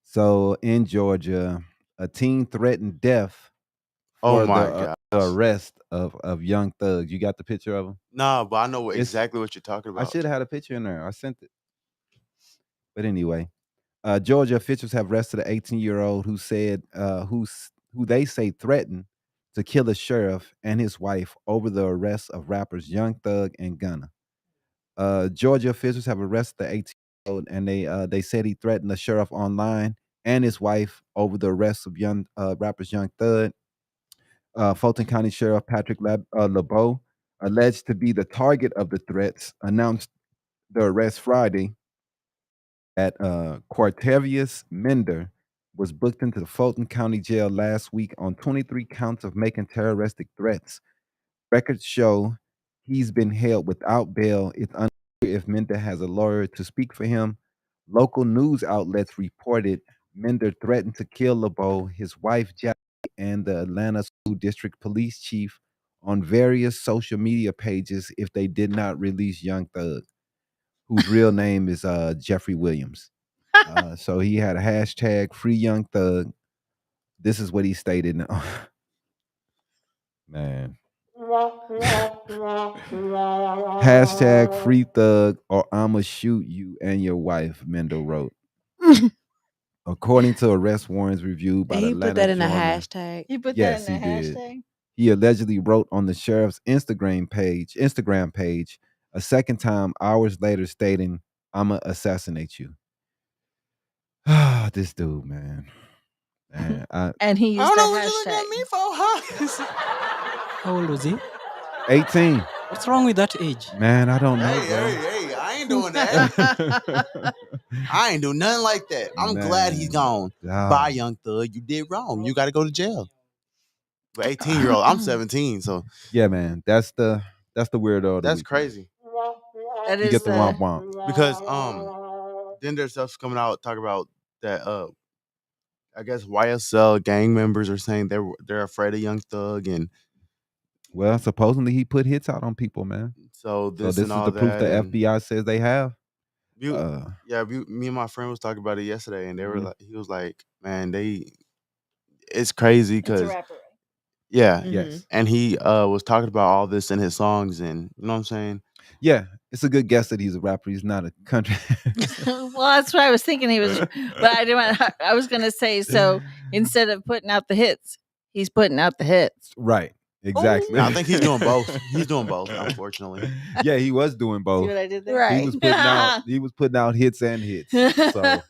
So in Georgia, a teen threatened death Oh for my the god. arrest of young thugs. You got the picture of him? Nah, but I know It's- exactly what you're talking I about. should have had a picture in there. I sent it. But anyway, Georgia officials have arrested an 18-year-old who said who they say threatened to kill a sheriff and his wife over the arrest of rappers Young Thug and Gunna. Georgia officials have arrested the 18-year-old and they said he threatened the sheriff online and his wife over the arrest of young rappers Young Thug. Fulton County Sheriff Patrick LeBeau, alleged to be the target of the threats, announced the arrest Friday at Quartavius Mender was booked into the Fulton County Jail last week on 23 counts of making terroristic threats. Records show he's been held without bail. It's unclear if Mender has a lawyer to speak for him. Local news outlets reported Mender threatened to kill LeBeau, his wife Jackie, and the Atlanta School District Police Chief on various social media pages if they did not release Young Thug, whose real name is Jeffrey Williams. So he had a hashtag Free Young Thug. This is what he stated. Man. Hashtag Free Thug or I'ma shoot you and your wife, Mendel wrote. According to arrest warrants reviewed by And the he Atlanta put that in a Journal. hashtag. You put Yes, that in the he did. hashtag? He allegedly wrote on the sheriff's Instagram page a second time hours later stating, "I'ma assassinate you." Ah, this dude, man. And he I used don't know the what you looking hashtag. at me for, huh? How old was he? 18. What's wrong with that age? Man, I don't know, Hey, I ain't doing that. bro. I ain't do nothing like that. I'm glad he's gone. Man, Bye, Young Thug. You did wrong. You got to go to jail. But 18-year-old, I'm 17, so yeah, man. That's the weirdo. Of the that's week, man. crazy. That You is get the womp womp. Because then there's stuff coming out talking about that I guess YSL gang members are saying they're afraid of Young Thug, and Well, supposedly he put hits out on people, man. so So this this and is all the proof that. the And FBI says they have. you, Uh, yeah, me and my friend was talking about it yesterday, and they were Mhm. like, he was like, man, it's crazy It's a because rapper. yeah, yes, and he was talking about all this in his songs, and you know what I'm saying. yeah, it's a good guess that he's a rapper. He's not a country. Well, that's what I was thinking he was, but I didn't. I was going to say so. Instead of putting out the hits, he's putting out the hits. Right. Exactly. I think he's doing both. He's doing both, unfortunately. Yeah, he was doing See both. what I did there? Right. He was putting out hits and hits. So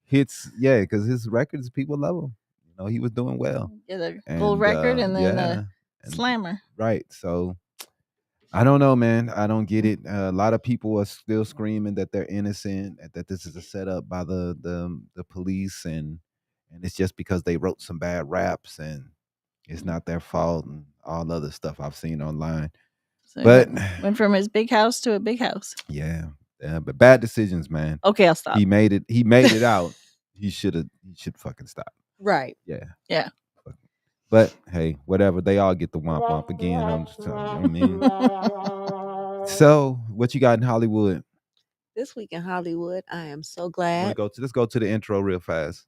hits, yeah, because his records, people love him. You know, he was doing well. Yeah, the gold record and then Slammer. Right. So I don't know, man. I don't get it. A lot of people are still screaming that they're innocent, that this is a setup by the police, and it's just because they wrote some bad raps and it's not their fault and all other stuff I've seen online. So But went from his big house to a big house. yeah, but bad decisions, man. Okay, I'll stop. He made it out. He should fucking stop. Right. Yeah. Yeah. But hey, whatever. They all get the womp womp again. I'm just telling you. I mean, so what you got in Hollywood? This week in Hollywood, I am so Wanna glad. let's go to the intro real fast.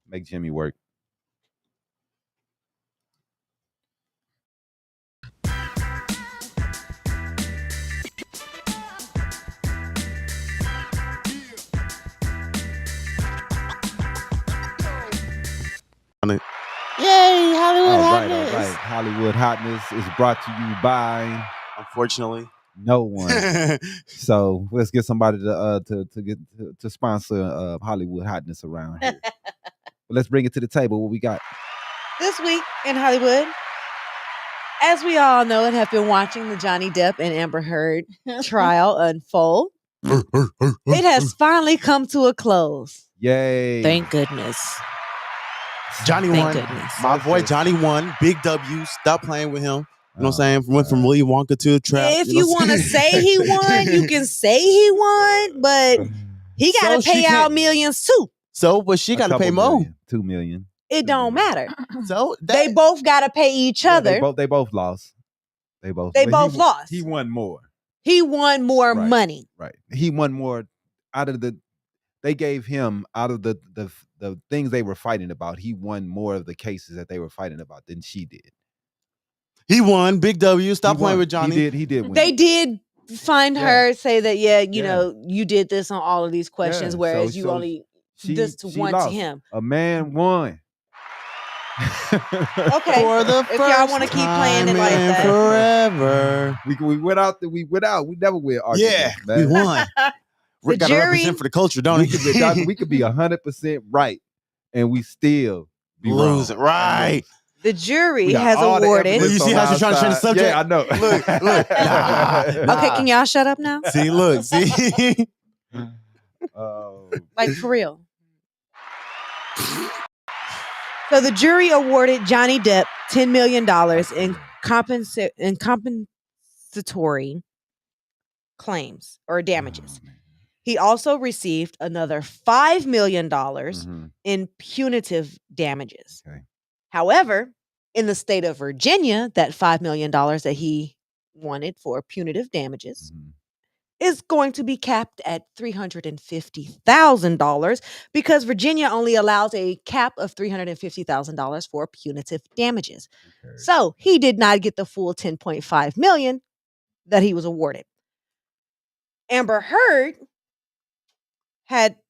Make Jimmy work. Yay, Hollywood All right. hotness. Hollywood hotness is brought to you by Unfortunately, no one. So let's get somebody to sponsor Hollywood hotness around here. But let's bring it to the table. What we got? This week in Hollywood, as we all know and have been watching the Johnny Depp and Amber Heard trial unfold, it has finally come to a close. Yay! Thank goodness. Johnny Thank won. goodness. My boy Johnny won. Big W. Stop playing with him. You know what I'm saying? Went from Willy Wonka to a trap. If you want to say he won, you can say he won, but he got to So she pay out can't- millions too. So, but she got to pay more. $2 million. It don't matter. So They both got to pay each Yeah, other. they both lost. They both lost. He won more. He won more Right. money. Right. He won more out of they gave him out of the things they were fighting about. He won more of the cases that they were fighting about than she did. He won. Big W. Stop He playing won. with Johnny. He did win. They did find Yeah. her, say that, you Yeah. know, you did this on all of these questions, Yeah, whereas so- you so only she one lost. to him. A man won. Okay. For the If y'all wanna keep playing it like time in that. forever. We went out. We never win arguments. Yeah, man. we won. We The got to jury- represent for the culture, don't we we? we could be 100% right, and we still be losing. wrong. Right. The jury We got has all the awarded. evidence You see on how our she's trying to change the side. subject? Yeah, I know. Look. Nah. Okay, can y'all shut up now? See, look. See. Oh, Like, for real. So the jury awarded Johnny Depp $10 million in compensatory claims or damages. oh, man. He also received another $5 million Mhm. in punitive damages. Okay. However, in the state of Virginia, that $5 million that he wanted for punitive damages Mhm. is going to be capped at $350,000 because Virginia only allows a cap of $350,000 for punitive damages. Okay. So he did not get the full $10.5 million that he was awarded. Amber Heard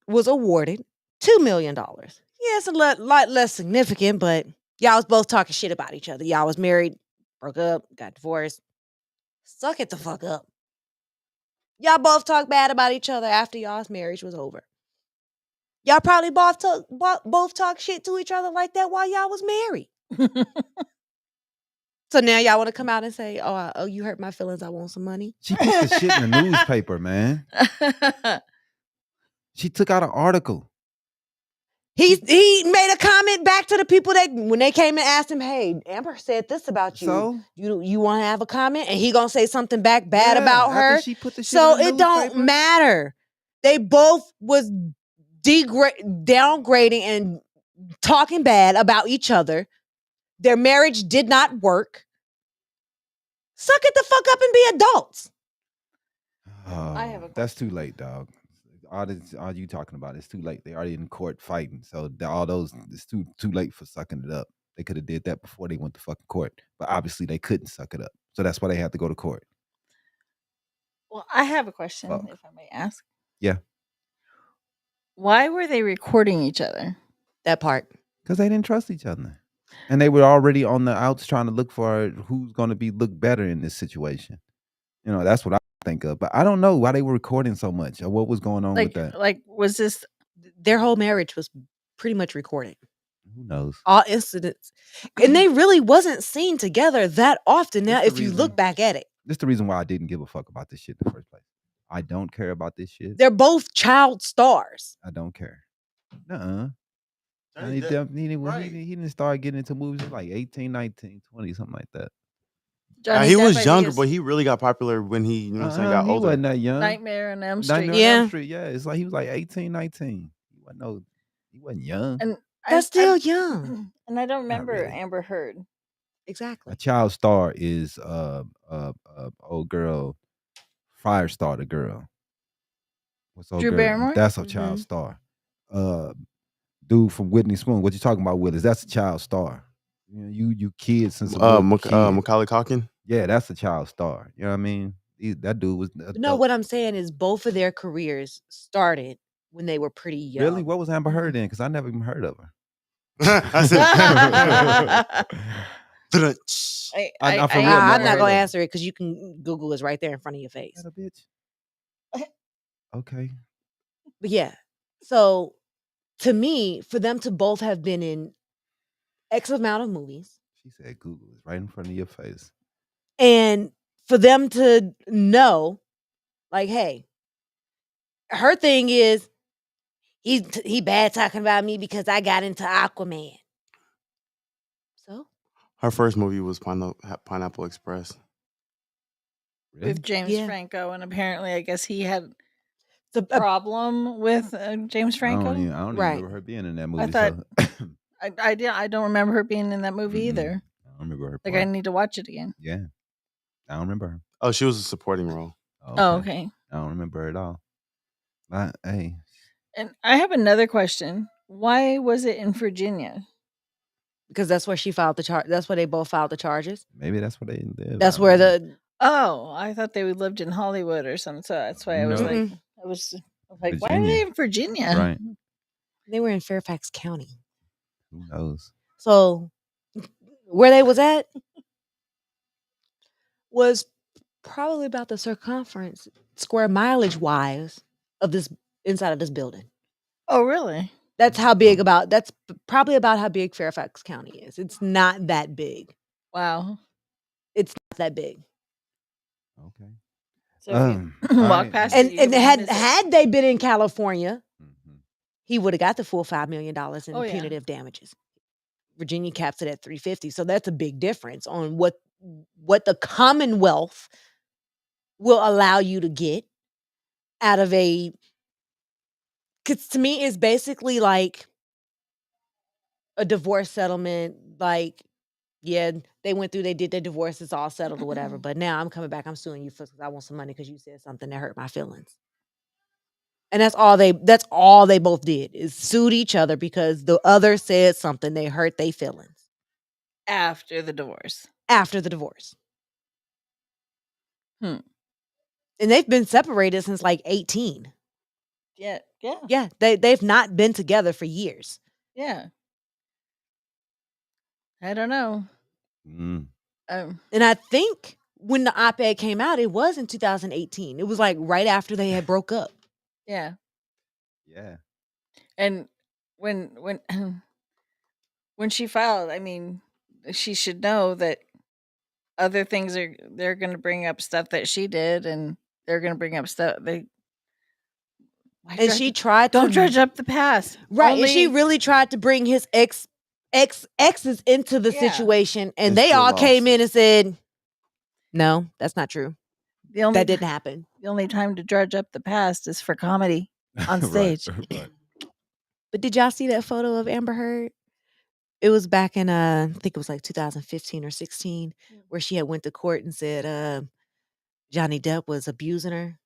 was awarded $2 million. Yeah, it's a lot less significant, but y'all was both talking shit about each other. Y'all was married, broke up, got divorced. Suck it the fuck up. Y'all both talk bad about each other after y'all's marriage was over. Y'all probably both talk shit to each other like that while y'all was married. So now y'all want to come out and say, oh, you hurt my feelings. I want some money. She put the shit in the newspaper, man. She took out an article. He made a comment back to the people that when they came and asked him, hey, Amber said this about you. So You want to have a comment? And he going to say something back bad about after her. She put the shit So in the it don't newspaper. matter. They both was downgrading and talking bad about each other. Their marriage did not work. Suck it the fuck up and be adults. I have a That's too question. late, dog. All you talking about? It's too late. They already in court fighting, so all those it's too late for sucking it up. They could have did that before they went to fucking court, but obviously they couldn't suck it up, so that's why they had to go to court. Well, I have a question, Fuck. if I may ask. Yeah, Why were they recording each other? That part. because they didn't trust each other, and they were already on the outs trying to look for who's going to look better in this situation. You know, that's what I think of, but I don't know why they were recording so much or what was going on with that. Like, was this? Their whole marriage was pretty much recorded. Who knows? All incidents. And they really wasn't seen together that often now, That's the if you reason. look back at it. This is the reason why I didn't give a fuck about this shit in the first place. I don't care about this shit. They're both child stars. I don't care. Nuh-uh. Johnny He Depp, definitely right. he didn't start getting into movies at like 18, 19, 20, something like that. Johnny He Depp, I was think younger, it's but he really got popular when he, got He older. wasn't that young. Nightmare on Elm Street. Nightmare on Yeah. Elm Street, yeah. It's like he was like 18, 19. He wasn't young. And That's still young. And I don't remember really. Amber Heard. A Exactly. child star is old girl, Firestarter girl. What's old Drew girl? Barrymore? That's a child star. Dude from Whitney Spoon. What you talking about, Willis? That's a child star. You kids since a little kid. Macaulay Culkin. Yeah, that's a child star. You know what I mean? That dude was No, what I'm saying is both of their careers started when they were pretty young. Really? What was Amber Heard in? Because I never even heard of her. I said, I for real I'm never not heard gonna of answer it because you can Google is right there in front of your face. That a bitch. Okay. But yeah, so to me, for them to both have been in X amount of movies, She said Google is right in front of your face. and for them to know, like, hey, her thing is he bad talking about me because I got into Aquaman. So her first movie was Pineapple Express. Really? With James Yeah. Franco, and apparently, I guess he had the a problem with James I Franco. don't even Right. remember her being in that movie. thought- so I don't remember her being in that movie Mm-mm. either. I don't remember her. Like, part. I need to watch it again. Yeah. I don't remember her. Oh, she was a supporting role. Oh, okay. I don't remember her at all. But hey, And I have another question. Why was it in Virginia? because that's where she filed the charge. That's where they both filed the charges. maybe that's what they did. That's I where don't know. the Oh, I thought they lived in Hollywood or something. So that's why I was No. like, I was like, why are they in Virginia? Right. they were in Fairfax County. Who knows? So where they was at was probably about the circumference, square mileage wise, of this inside of this building. Oh, really? That's how big that's probably about how big Fairfax County is. It's not that big. Wow. It's not that big. Okay. So if you all walk right. past And it, you can had miss it. had they been in California, Mhm. he would have got the full $5 million in Oh, yeah. punitive damages. Virginia caps it at 350. So that's a big difference on what the Commonwealth will allow you to get out of because to me it's basically like a divorce settlement. Like, yeah, they went through, they did their divorce, it's all settled or whatever. But now I'm coming back, I'm suing you because I want some money because you said something that hurt my feelings. And that's all they both did is sued each other because the other said something they hurt their feelings After the divorce. after the divorce. Hmm. And they've been separated since like 18. Yeah. Yeah. Yeah, they've not been together for years. Yeah. I don't know. Mm. Um, And I think when the op-ed came out, it was in 2018. It was like right after they had broke up. yeah. Yeah. And when when she filed, I mean, she should know that other things they're going to bring up stuff that she did, and they're going to bring up stuff they. Why And dredge- she tried don't to dredge up the past, right, and she Only- really tried to bring his exes into the Yeah. situation, and And they still all came lost. in and said, "No, that's not true. The only That didn't happen." the only time to dredge up the past is for comedy on Right, stage. right. But did y'all see that photo of Amber Heard? It was back in I think it was like 2015 or 16, where she had went to court and said Johnny Depp was abusing her,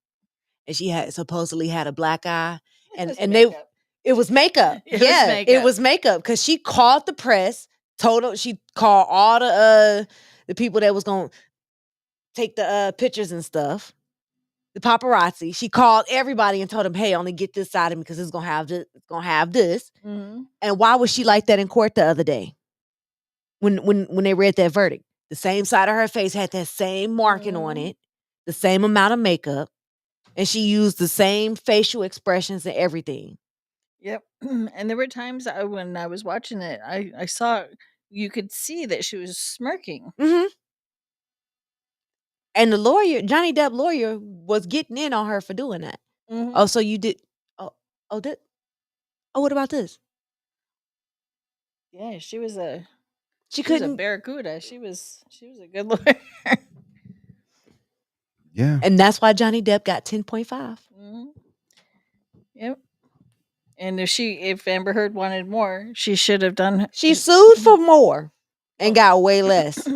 and she had supposedly had a black eye, and was and makeup. it was makeup. It was Yeah, it makeup. was makeup because she called the press, she called all the people that was gonna take the pictures and stuff, the paparazzi. She called everybody and told them, "Hey, only get this side of me because it's gonna have this. It's gonna have this." Mhm. And why was she like that in court the other day when they read that verdict? The same side of her face had that same marking on Mhm. it, the same amount of makeup, and she used the same facial expressions and everything. Yep. And there were times when I was watching it, I saw you could see that she was smirking. Mm-hmm. And the lawyer, Johnny Depp lawyer, was getting in on her for doing that. Mhm. Oh, so you did? Oh, what about this? Yeah, She she was a couldn't. barracuda. She was a good lawyer. Yeah. And that's why Johnny Depp got 10.5. Mhm. Yep. And if Amber Heard wanted more, she should have done. She sued for more and got way less.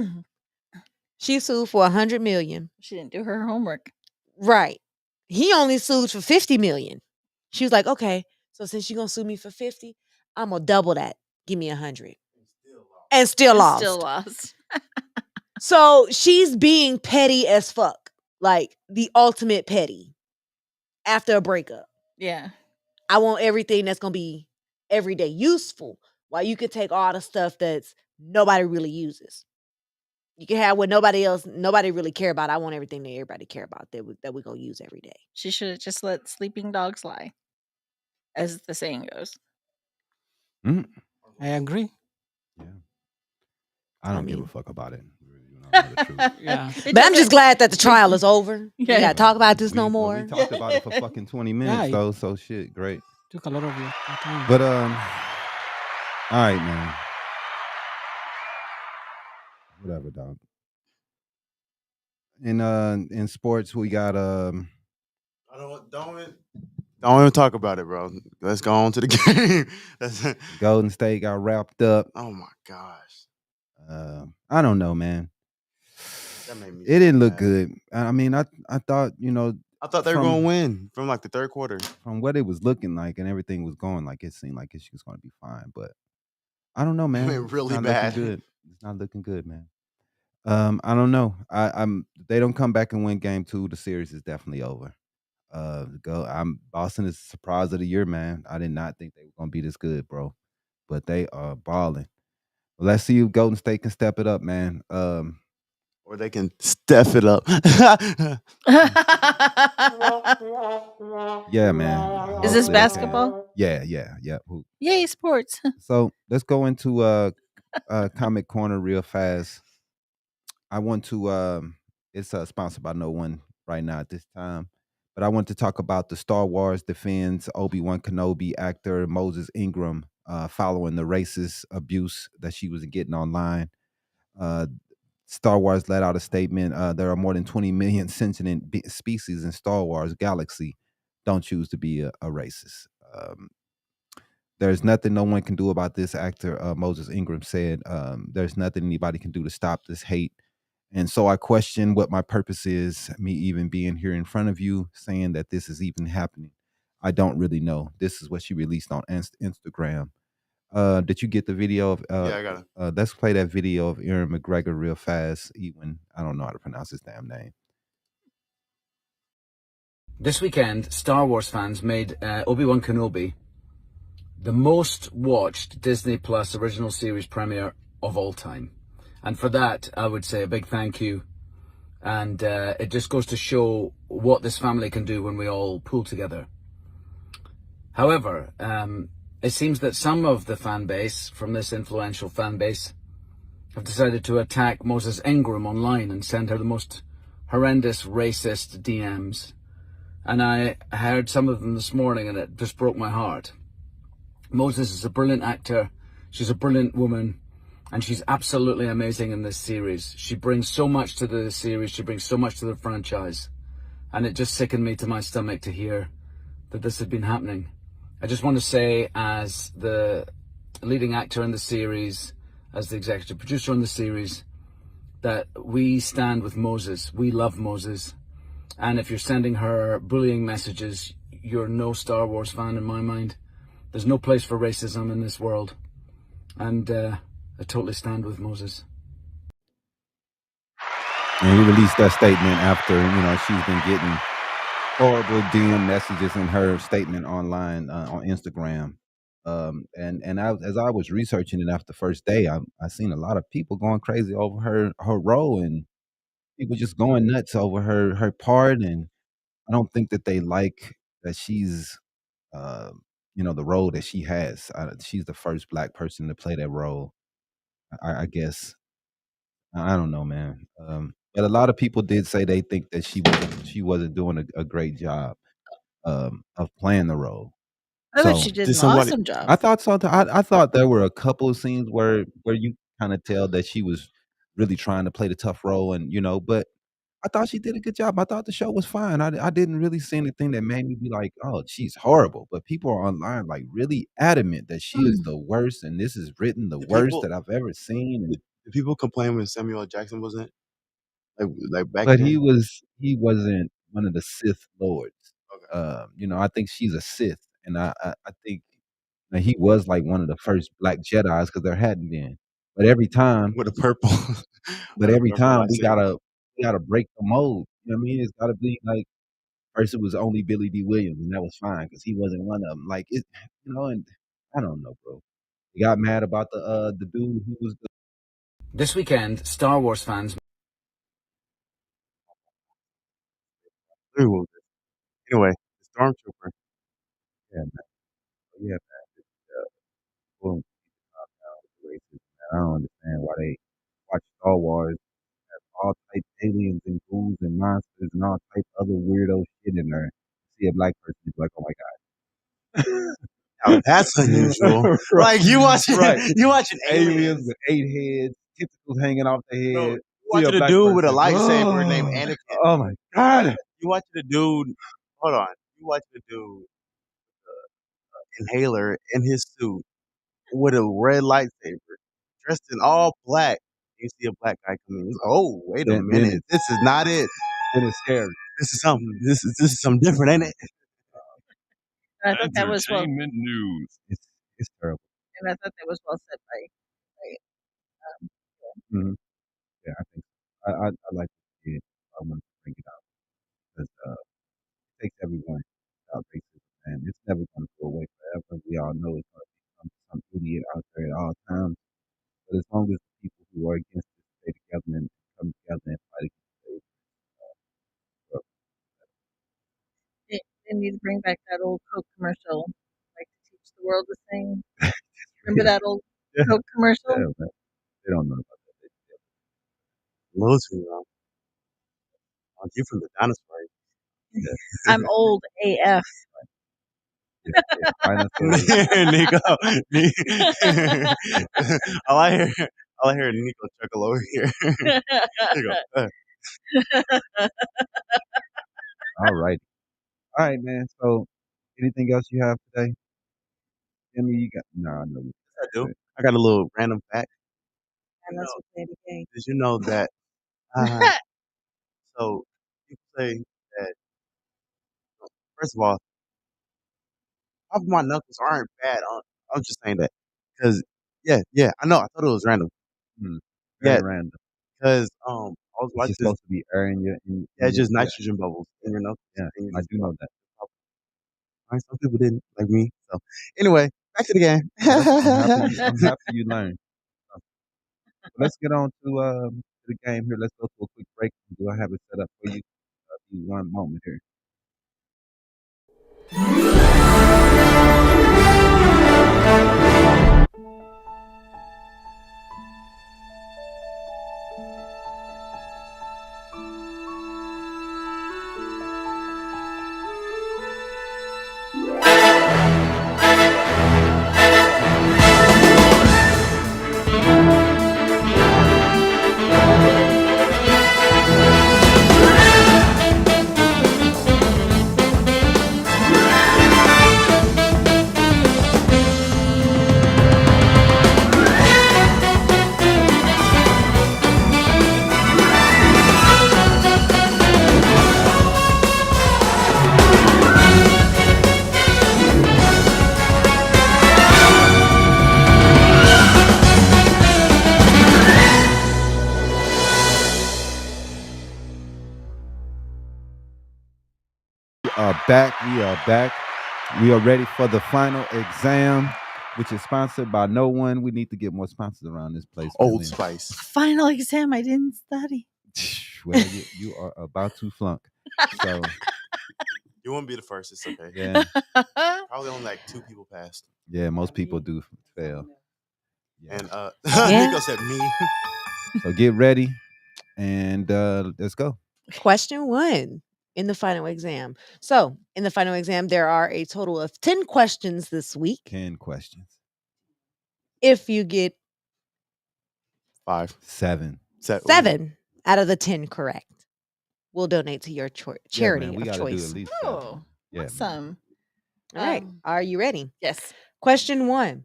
She sued for 100 million. She didn't do her homework. Right. He only sued for 50 million. She was like, okay, so since you're gonna sue me for 50, I'm gonna double that. Give me 100. And still lost. Still lost. So she's being petty as fuck. Like the ultimate petty after a breakup. Yeah. I want everything that's gonna be everyday useful. While you could take all the stuff that's nobody really uses. You can have what nobody really care about. I want everything that everybody care about that we're gonna use every day. She should have just let sleeping dogs lie, as the saying goes. Mm. I agree. Yeah. I don't give a mean- fuck about it. You know the truth. Yeah. It But I'm just doesn't- glad that the trial is over. Yeah. We gotta talk about this no Well, more. we talked about it for fucking 20 minutes Yeah, though, so shit, great. Took a lot of your time. But all right, man. Whatever, dog. In sports, we got Don't even talk about it, bro. Let's go on to the game. Golden State got wrapped up. Oh my gosh. I don't know, man. That made me It didn't look mad. good. I mean, I thought, I thought they were gonna win from like the third quarter. from what it was looking like and everything was going, like it seemed like she was going to be fine. But I don't know, man. went really it's not bad. Looking good. It's not looking good, man. I don't know. They don't come back and win game 2. The series is definitely over. Boston is the surprise of the year, man. I did not think they were gonna be this good, bro. But they are balling. Well, let's see if Golden State can step it up, man. Or they can step it up. Yeah, man. Is this Hopefully they can. basketball? Yeah. Who- Yay, sports. So let's go into Comic Corner real fast. I want to it's sponsored by no one right now at this time. But I want to talk about the Star Wars defends Obi-Wan Kenobi actor Moses Ingram following the racist abuse that she was getting online. Star Wars let out a statement. There are more than 20 million sentient species in Star Wars galaxy. Don't choose to be a racist. There's nothing no one can do about this, actor Moses Ingram said. There's nothing anybody can do to stop this hate. And so I question what my purpose is, me even being here in front of you, saying that this is even happening. I don't really know. This is what she released on Instagram. Did you get the video of Yeah, I got it. Let's play that video of Aaron McGregor real fast. Ewan, I don't know how to pronounce his damn name. This weekend, Star Wars fans made Obi-Wan Kenobi the most watched Disney Plus original series premiere of all time. And for that, I would say a big thank you. And it just goes to show what this family can do when we all pull together. However, it seems that some of the fan base from this influential fan base have decided to attack Moses Ingram online and send her the most horrendous racist DMs. And I heard some of them this morning and it just broke my heart. Moses is a brilliant actor. She's a brilliant woman. And she's absolutely amazing in this series. She brings so much to the series. She brings so much to the franchise. And it just sickened me to my stomach to hear that this had been happening. I just want to say, as the leading actor in the series, as the executive producer on the series, that we stand with Moses. We love Moses. And if you're sending her bullying messages, you're no Star Wars fan in my mind. There's no place for racism in this world. And I totally stand with Moses. And he released that statement after, she's been getting horrible DM messages in her statement online on Instagram. As I was researching it after the first day, I seen a lot of people going crazy over her role, and people just going nuts over her part. And I don't think that they like that she's, uh, the role that she has. She's the first Black person to play that role. I guess I don't know, man. But a lot of people did say they think that she wasn't doing a great job of playing the role. I thought So she did Did an somebody? awesome job. I thought so. I thought there were a couple of scenes where you kind of tell that she was really trying to play the tough role, and but I thought she did a good job. I thought the show was fine. I didn't really see anything that made me be like, oh, she's horrible. But people are online like really adamant that she is the worst, and this is written the Did worst people? that I've ever seen. And Did people complain when Samuel L. Jackson wasn't like back but then? he wasn't one of the Sith lords. Okay. I think she's a Sith, and I think that he was like one of the first Black Jedis because there hadn't been. But every time, With a purple, but with a every purple time we lightsaber. gotta break the mold. You know what I mean? It's gotta be like first it was only Billy D. Williams, and that was fine because he wasn't one of them. Like it, and I don't know, bro. He got mad about the dude who was the This weekend, Star Wars fans. Anyway, the stormtrooper. yeah, man. Yeah, man. Boom. Racist, man. I don't understand why they watch Star Wars, all type aliens and ghouls and monsters and all type other weirdo shit in there. See a Black person, it's like, oh my god. Now that's unusual. Right. Like you watching, Right. you watching Aliens with 8 heads, tentacles hanging off their Bro, head. you See watching a Black dude with a person, lightsaber named oh, Anakin. oh my god. You watching a dude. Hold on. You watching a dude inhaler in his suit with a red lightsaber, dressed in all black. You see a black guy come in. He's like, oh, wait a Then minute. This is not it. it's scary. This is something. This is something different, ain't it? And I thought that was well. Entertainment news. It's terrible. And I thought that was well said by. Mhm. Yeah, I think I like to see it. I want to bring it out because it takes everyone out racism, and it's never going to go away forever. We all know it's going to be some idiot out there at all times. But as long as the people who are against it stay together and come together and fight against it, They need to bring back that old Coke commercial, like to teach the world to sing. Remember that old yeah, Coke commercial? yeah, man. They don't know about that. Loads of you. Oh, you from the dinosaur age. I'm old AF. Dinosaurs. Nico. I hear Nico chuckle over here. Nico, All right. All right, man. So, anything else you have today? Jimmy, you got no, I know. I do. I got a little random fact. And that's what they became. Did you know that? So people say that. First of all, half of my knuckles aren't bad. I'm just saying that because yeah, I know. I thought it was random. Very Yeah, random. because I was It's watching just this. supposed to be air in your. Yeah, it's just nitrogen bubbles in your knuckles. Yeah, and you I just do know that. Right, some people didn't like me. So anyway, back to the game. I'm happy you learned. Let's get on to the game here. Let's go to a quick break. Do I have it set up for you? Give you one moment here. back. We are back. We are ready for the final exam, which is sponsored by no one. We need to get more sponsors around this place. Old man. Spice. Final exam. I didn't study. Well, you are about to flunk. So You won't be the first. It's okay. yeah, Probably only like 2 people passed. yeah. Most people do fail. Yeah. And Yeah. Nico said me. So get ready, and let's go. Question 1 in the final exam. So, in the final exam, there are a total of 10 questions this week. 10 questions. If you get 5. 7. 7 out of the 10 correct, we'll donate to your charity man, we of got to do choice. at least 7. Oh, Yeah, man. awesome. All right. Are you ready? Yes. Question 1.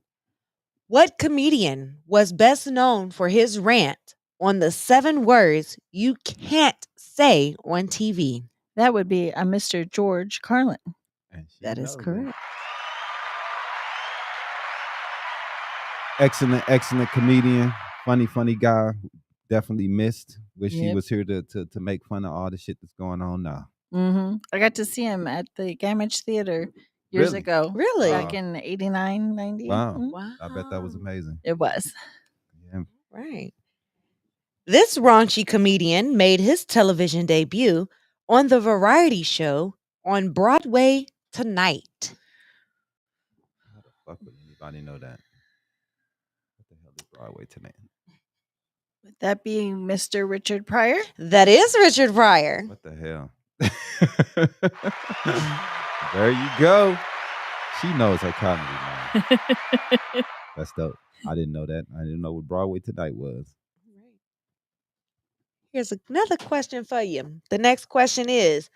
What comedian was best known for his rant on the 7 words you can't say on TV? That would be a Mr. George Carlin. And she That is knows it. correct. Excellent comedian. Funny guy. Definitely missed. Wish he Yep. was here to make fun of all the shit that's going on now. I got to see him at the Gamage Theater years Really? ago. Really? Back in 89, 90. Wow. Mhm. Wow. I bet that was amazing. It was. Yeah. Right. This raunchy comedian made his television debut on the variety show on Broadway Tonight. How the fuck would anybody know that? What the hell is Broadway Tonight? Would that be Mr. Richard Pryor? That is Richard Pryor. What the hell? There you go. She knows her comedy, man. That's dope. I didn't know that. I didn't know what Broadway Tonight was. Here's another question for you. The next question is,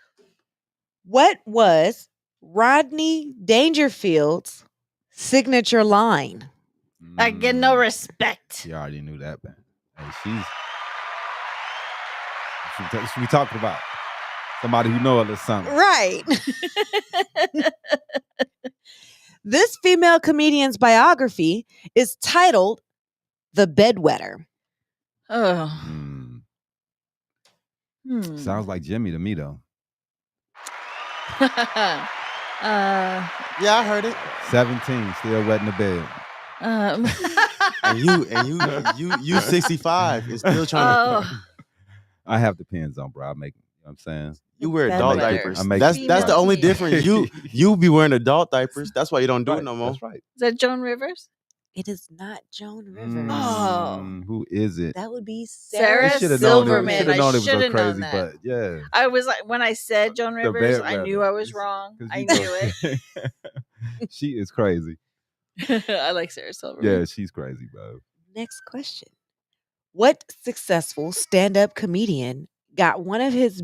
what was Rodney Dangerfield's signature line? I get no Mm, respect. She already knew that, man. Hey, we talking about somebody who know a little something. Right. This female comedian's biography is titled The Bedwetter. Oh. Sounds like Jimmy to me, though. Yeah, I heard it. 17, still wet in the bed. And you 65 and still trying to. I have the pens on, bro. I make, you know what I'm saying? You wear Bed adult wetter. diapers. I make That's female the only comedian. difference. You be wearing adult diapers. That's why you don't do it no more. That's right. Is that Joan Rivers? It is not Joan Rivers. Oh. Who is it? That would be Sarah Sarah Shoulda known it- Silverman. shoulda I known it was so shoulda known crazy, that. but yeah. I was like, when I said Joan The Rivers, bed I knew wetter. I was wrong. 'Cause I you knew know- it. She is crazy. I like Sarah Silverman. Yeah, she's crazy, bro. Next question. What successful stand-up comedian got one of his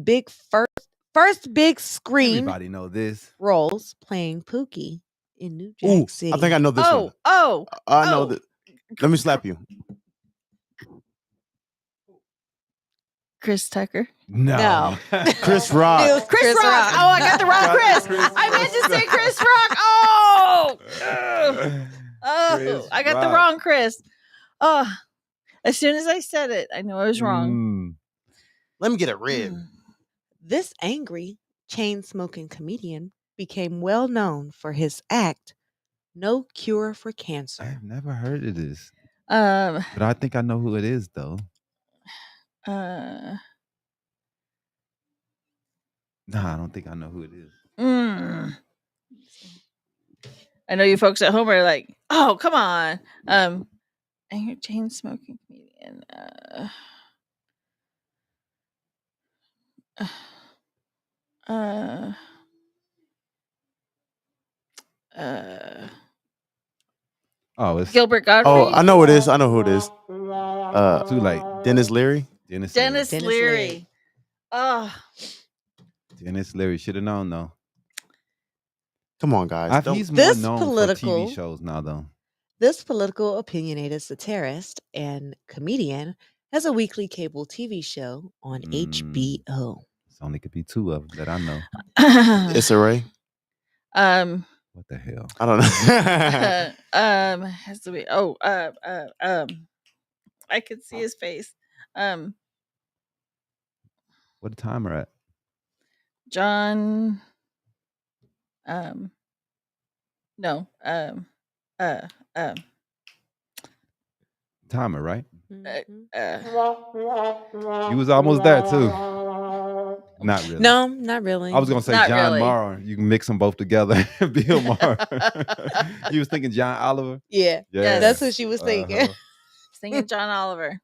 first big screen Everybody know this. roles playing Pookie in New Jack Ooh, City? I think I know this one. I know that. Let me slap you. Chris Tucker. No. Chris Rock. It was Chris Rock. Oh, I got the wrong Chris. I meant to say Chris Rock. Oh, Chris I got the Rock. wrong Chris. Oh, as soon as I said it, I knew I was wrong. Let me get a rib. This angry, chain-smoking comedian became well known for his act, No Cure for Cancer. I've never heard of this. Um, But I think I know who it is, though. uh, Nah, I don't think I know who it is. I know you folks at home are like, oh, come on. Angry chain smoking comedian. Oh, it's Gilbert Godfrey. Oh, I know who it is. I know who it is. too late. Dennis Leary. Dennis Dennis Dennis Leary. Leary. Oh, Dennis Leary should have known, though. Come on, guys. Don't- He's more This known political- for TV shows now, though. This political opinionated satirist and comedian has a weekly cable TV show on HBO. It's only could be 2 of them that I know. Issa Rae. What the hell? I don't know. Has to be. I could see his face. What the timer at? John. no, uh, uh, Timer, right? Mhm. You was almost there too. Not really. No, not really. I was gonna say Not John really. Morrow. You can mix them both together. Bill Maher. You was thinking John Oliver? Yeah, Yeah. that's what she was thinking. Uh-huh. Singing John Oliver.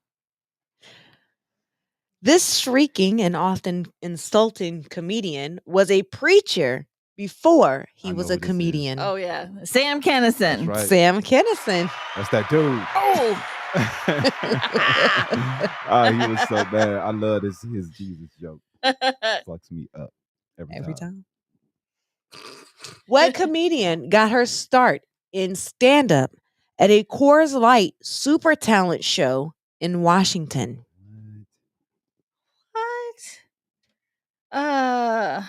This shrieking and often insulting comedian was a preacher before I he know was who a this is. comedian. Oh yeah, Sam Kennison. That's right. Sam Kennison. That's that dude. Oh, He was so bad. I love his Jesus joke. Fucks me up every time. What comedian got her start in stand-up at a Coors Light super talent show in Washington? what? Wow.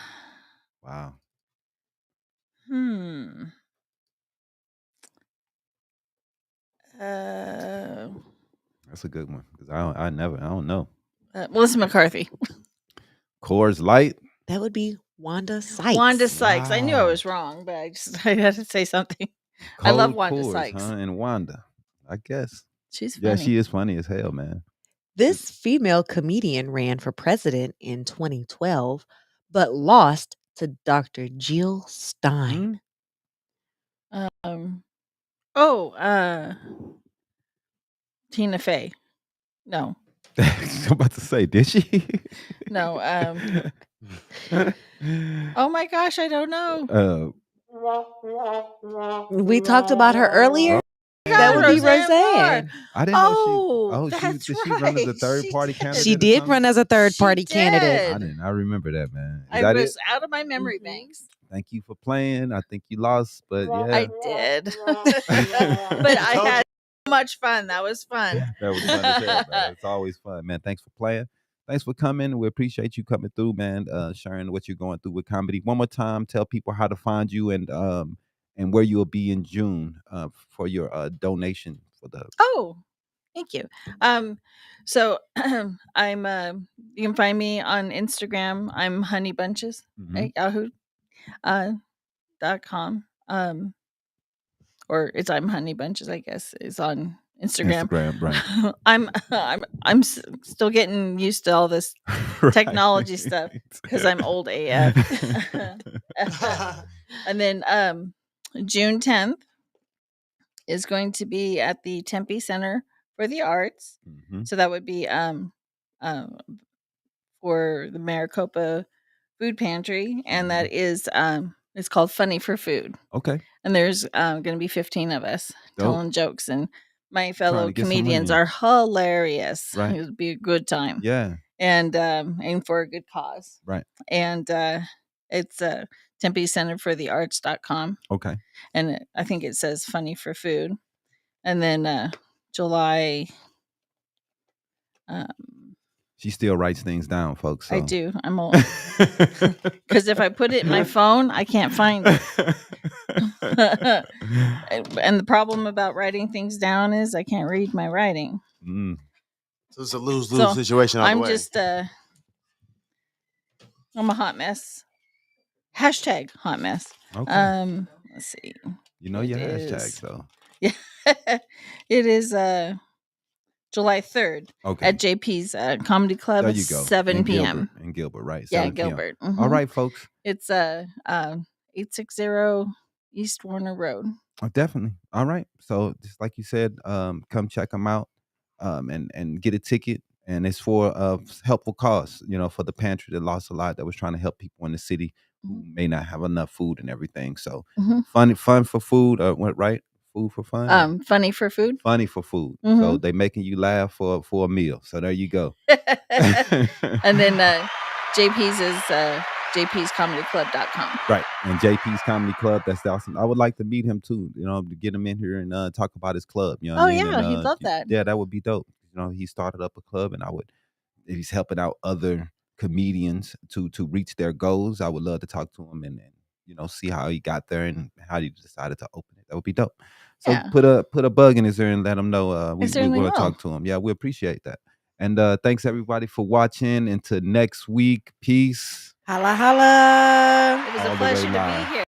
That's a good one because I don't know. Melissa McCarthy. Coors Light. That would be Wanda Sykes. Wanda Sykes. I knew I Wow. was wrong, but I had to say something. I love Cold Wanda Coors, Sykes. huh? And Wanda, I guess. She's funny. Yeah, she is funny as hell, man. This female comedian ran for president in 2012, but lost to Dr. Jill Stein. Tina Fey. No. I'm about to say, did she? No. Oh my gosh, I don't know. We talked about her earlier. That would be Roseanne. I didn't Oh, know that's did she run as a right. third She party did. candidate? She or did something? run as a third party She candidate. did. I remember that, man. Is I that was it? out of my memory banks. Thank you for playing. I think you lost, but yeah. I did. But I had so much fun. That was fun. That was fun as hell, man. It's always fun, man. Thanks for playing. Thanks for coming. We appreciate you coming through, man. Sharing what you're going through with comedy. One more time, tell people how to find you and where you'll be in June for your donation for the. Oh, thank you. So I'm you can find me on Instagram. I'm Honey Bunches at yahoo.com. Or it's I'm Honey Bunches, I guess, is on Instagram. Right. I'm still getting used to all this technology stuff because I'm old AF. And then June 10th is going to be at the Tempe Center for the Arts. So that would be for the Maricopa Food Pantry, and that is it's called Funny for Food. Okay. And there's going to be 15 of us telling jokes, and my fellow get some money comedians in. are hilarious. Right. It'll be a good time. Yeah. And for a good cause. Right. And it's Tempe Center for the Arts.com. Okay. And I think it says Funny for Food. And then July. She still writes things down, folks. So. I do. I'm old. Because if I put it in my phone, I can't find it. And the problem about writing things down is I can't read my writing. So it's a lose-lose situation. I'm just I'm a hot mess. Hashtag hot mess. Okay. Let's see. You know your hashtags though. Yeah. It is July 3rd okay. at JP's Comedy Club at 7 p.m. In Gilbert, right? Yeah, Gilbert. Mm-hmm. All right, folks. It's 860 East Warner Road. Oh, definitely. All right. So just like you said, come check them out and get a ticket. And it's for a helpful cause, for the pantry that lost a lot, that was trying to help people in the city who may not have enough food and everything. So fun for food. Right? Food for fun. Funny for food. Funny for food. So they making you laugh for a meal. So there you go. And then JP's is jpscomedyclub.com. Right. And JP's Comedy Club, that's awesome. I would like to meet him too, to get him in here and talk about his club. You know what I mean? Yeah, he'd love that. Yeah, that would be dope. He started up a club, and he's helping out other comedians to reach their goals. I would love to talk to him and see how he got there and how he decided to open it. That would be dope. So put a bug in his ear and let him know we want to talk to him. Yeah, we appreciate that. And thanks everybody for watching. Until next week, peace. Holla holla. It was a pleasure to be here.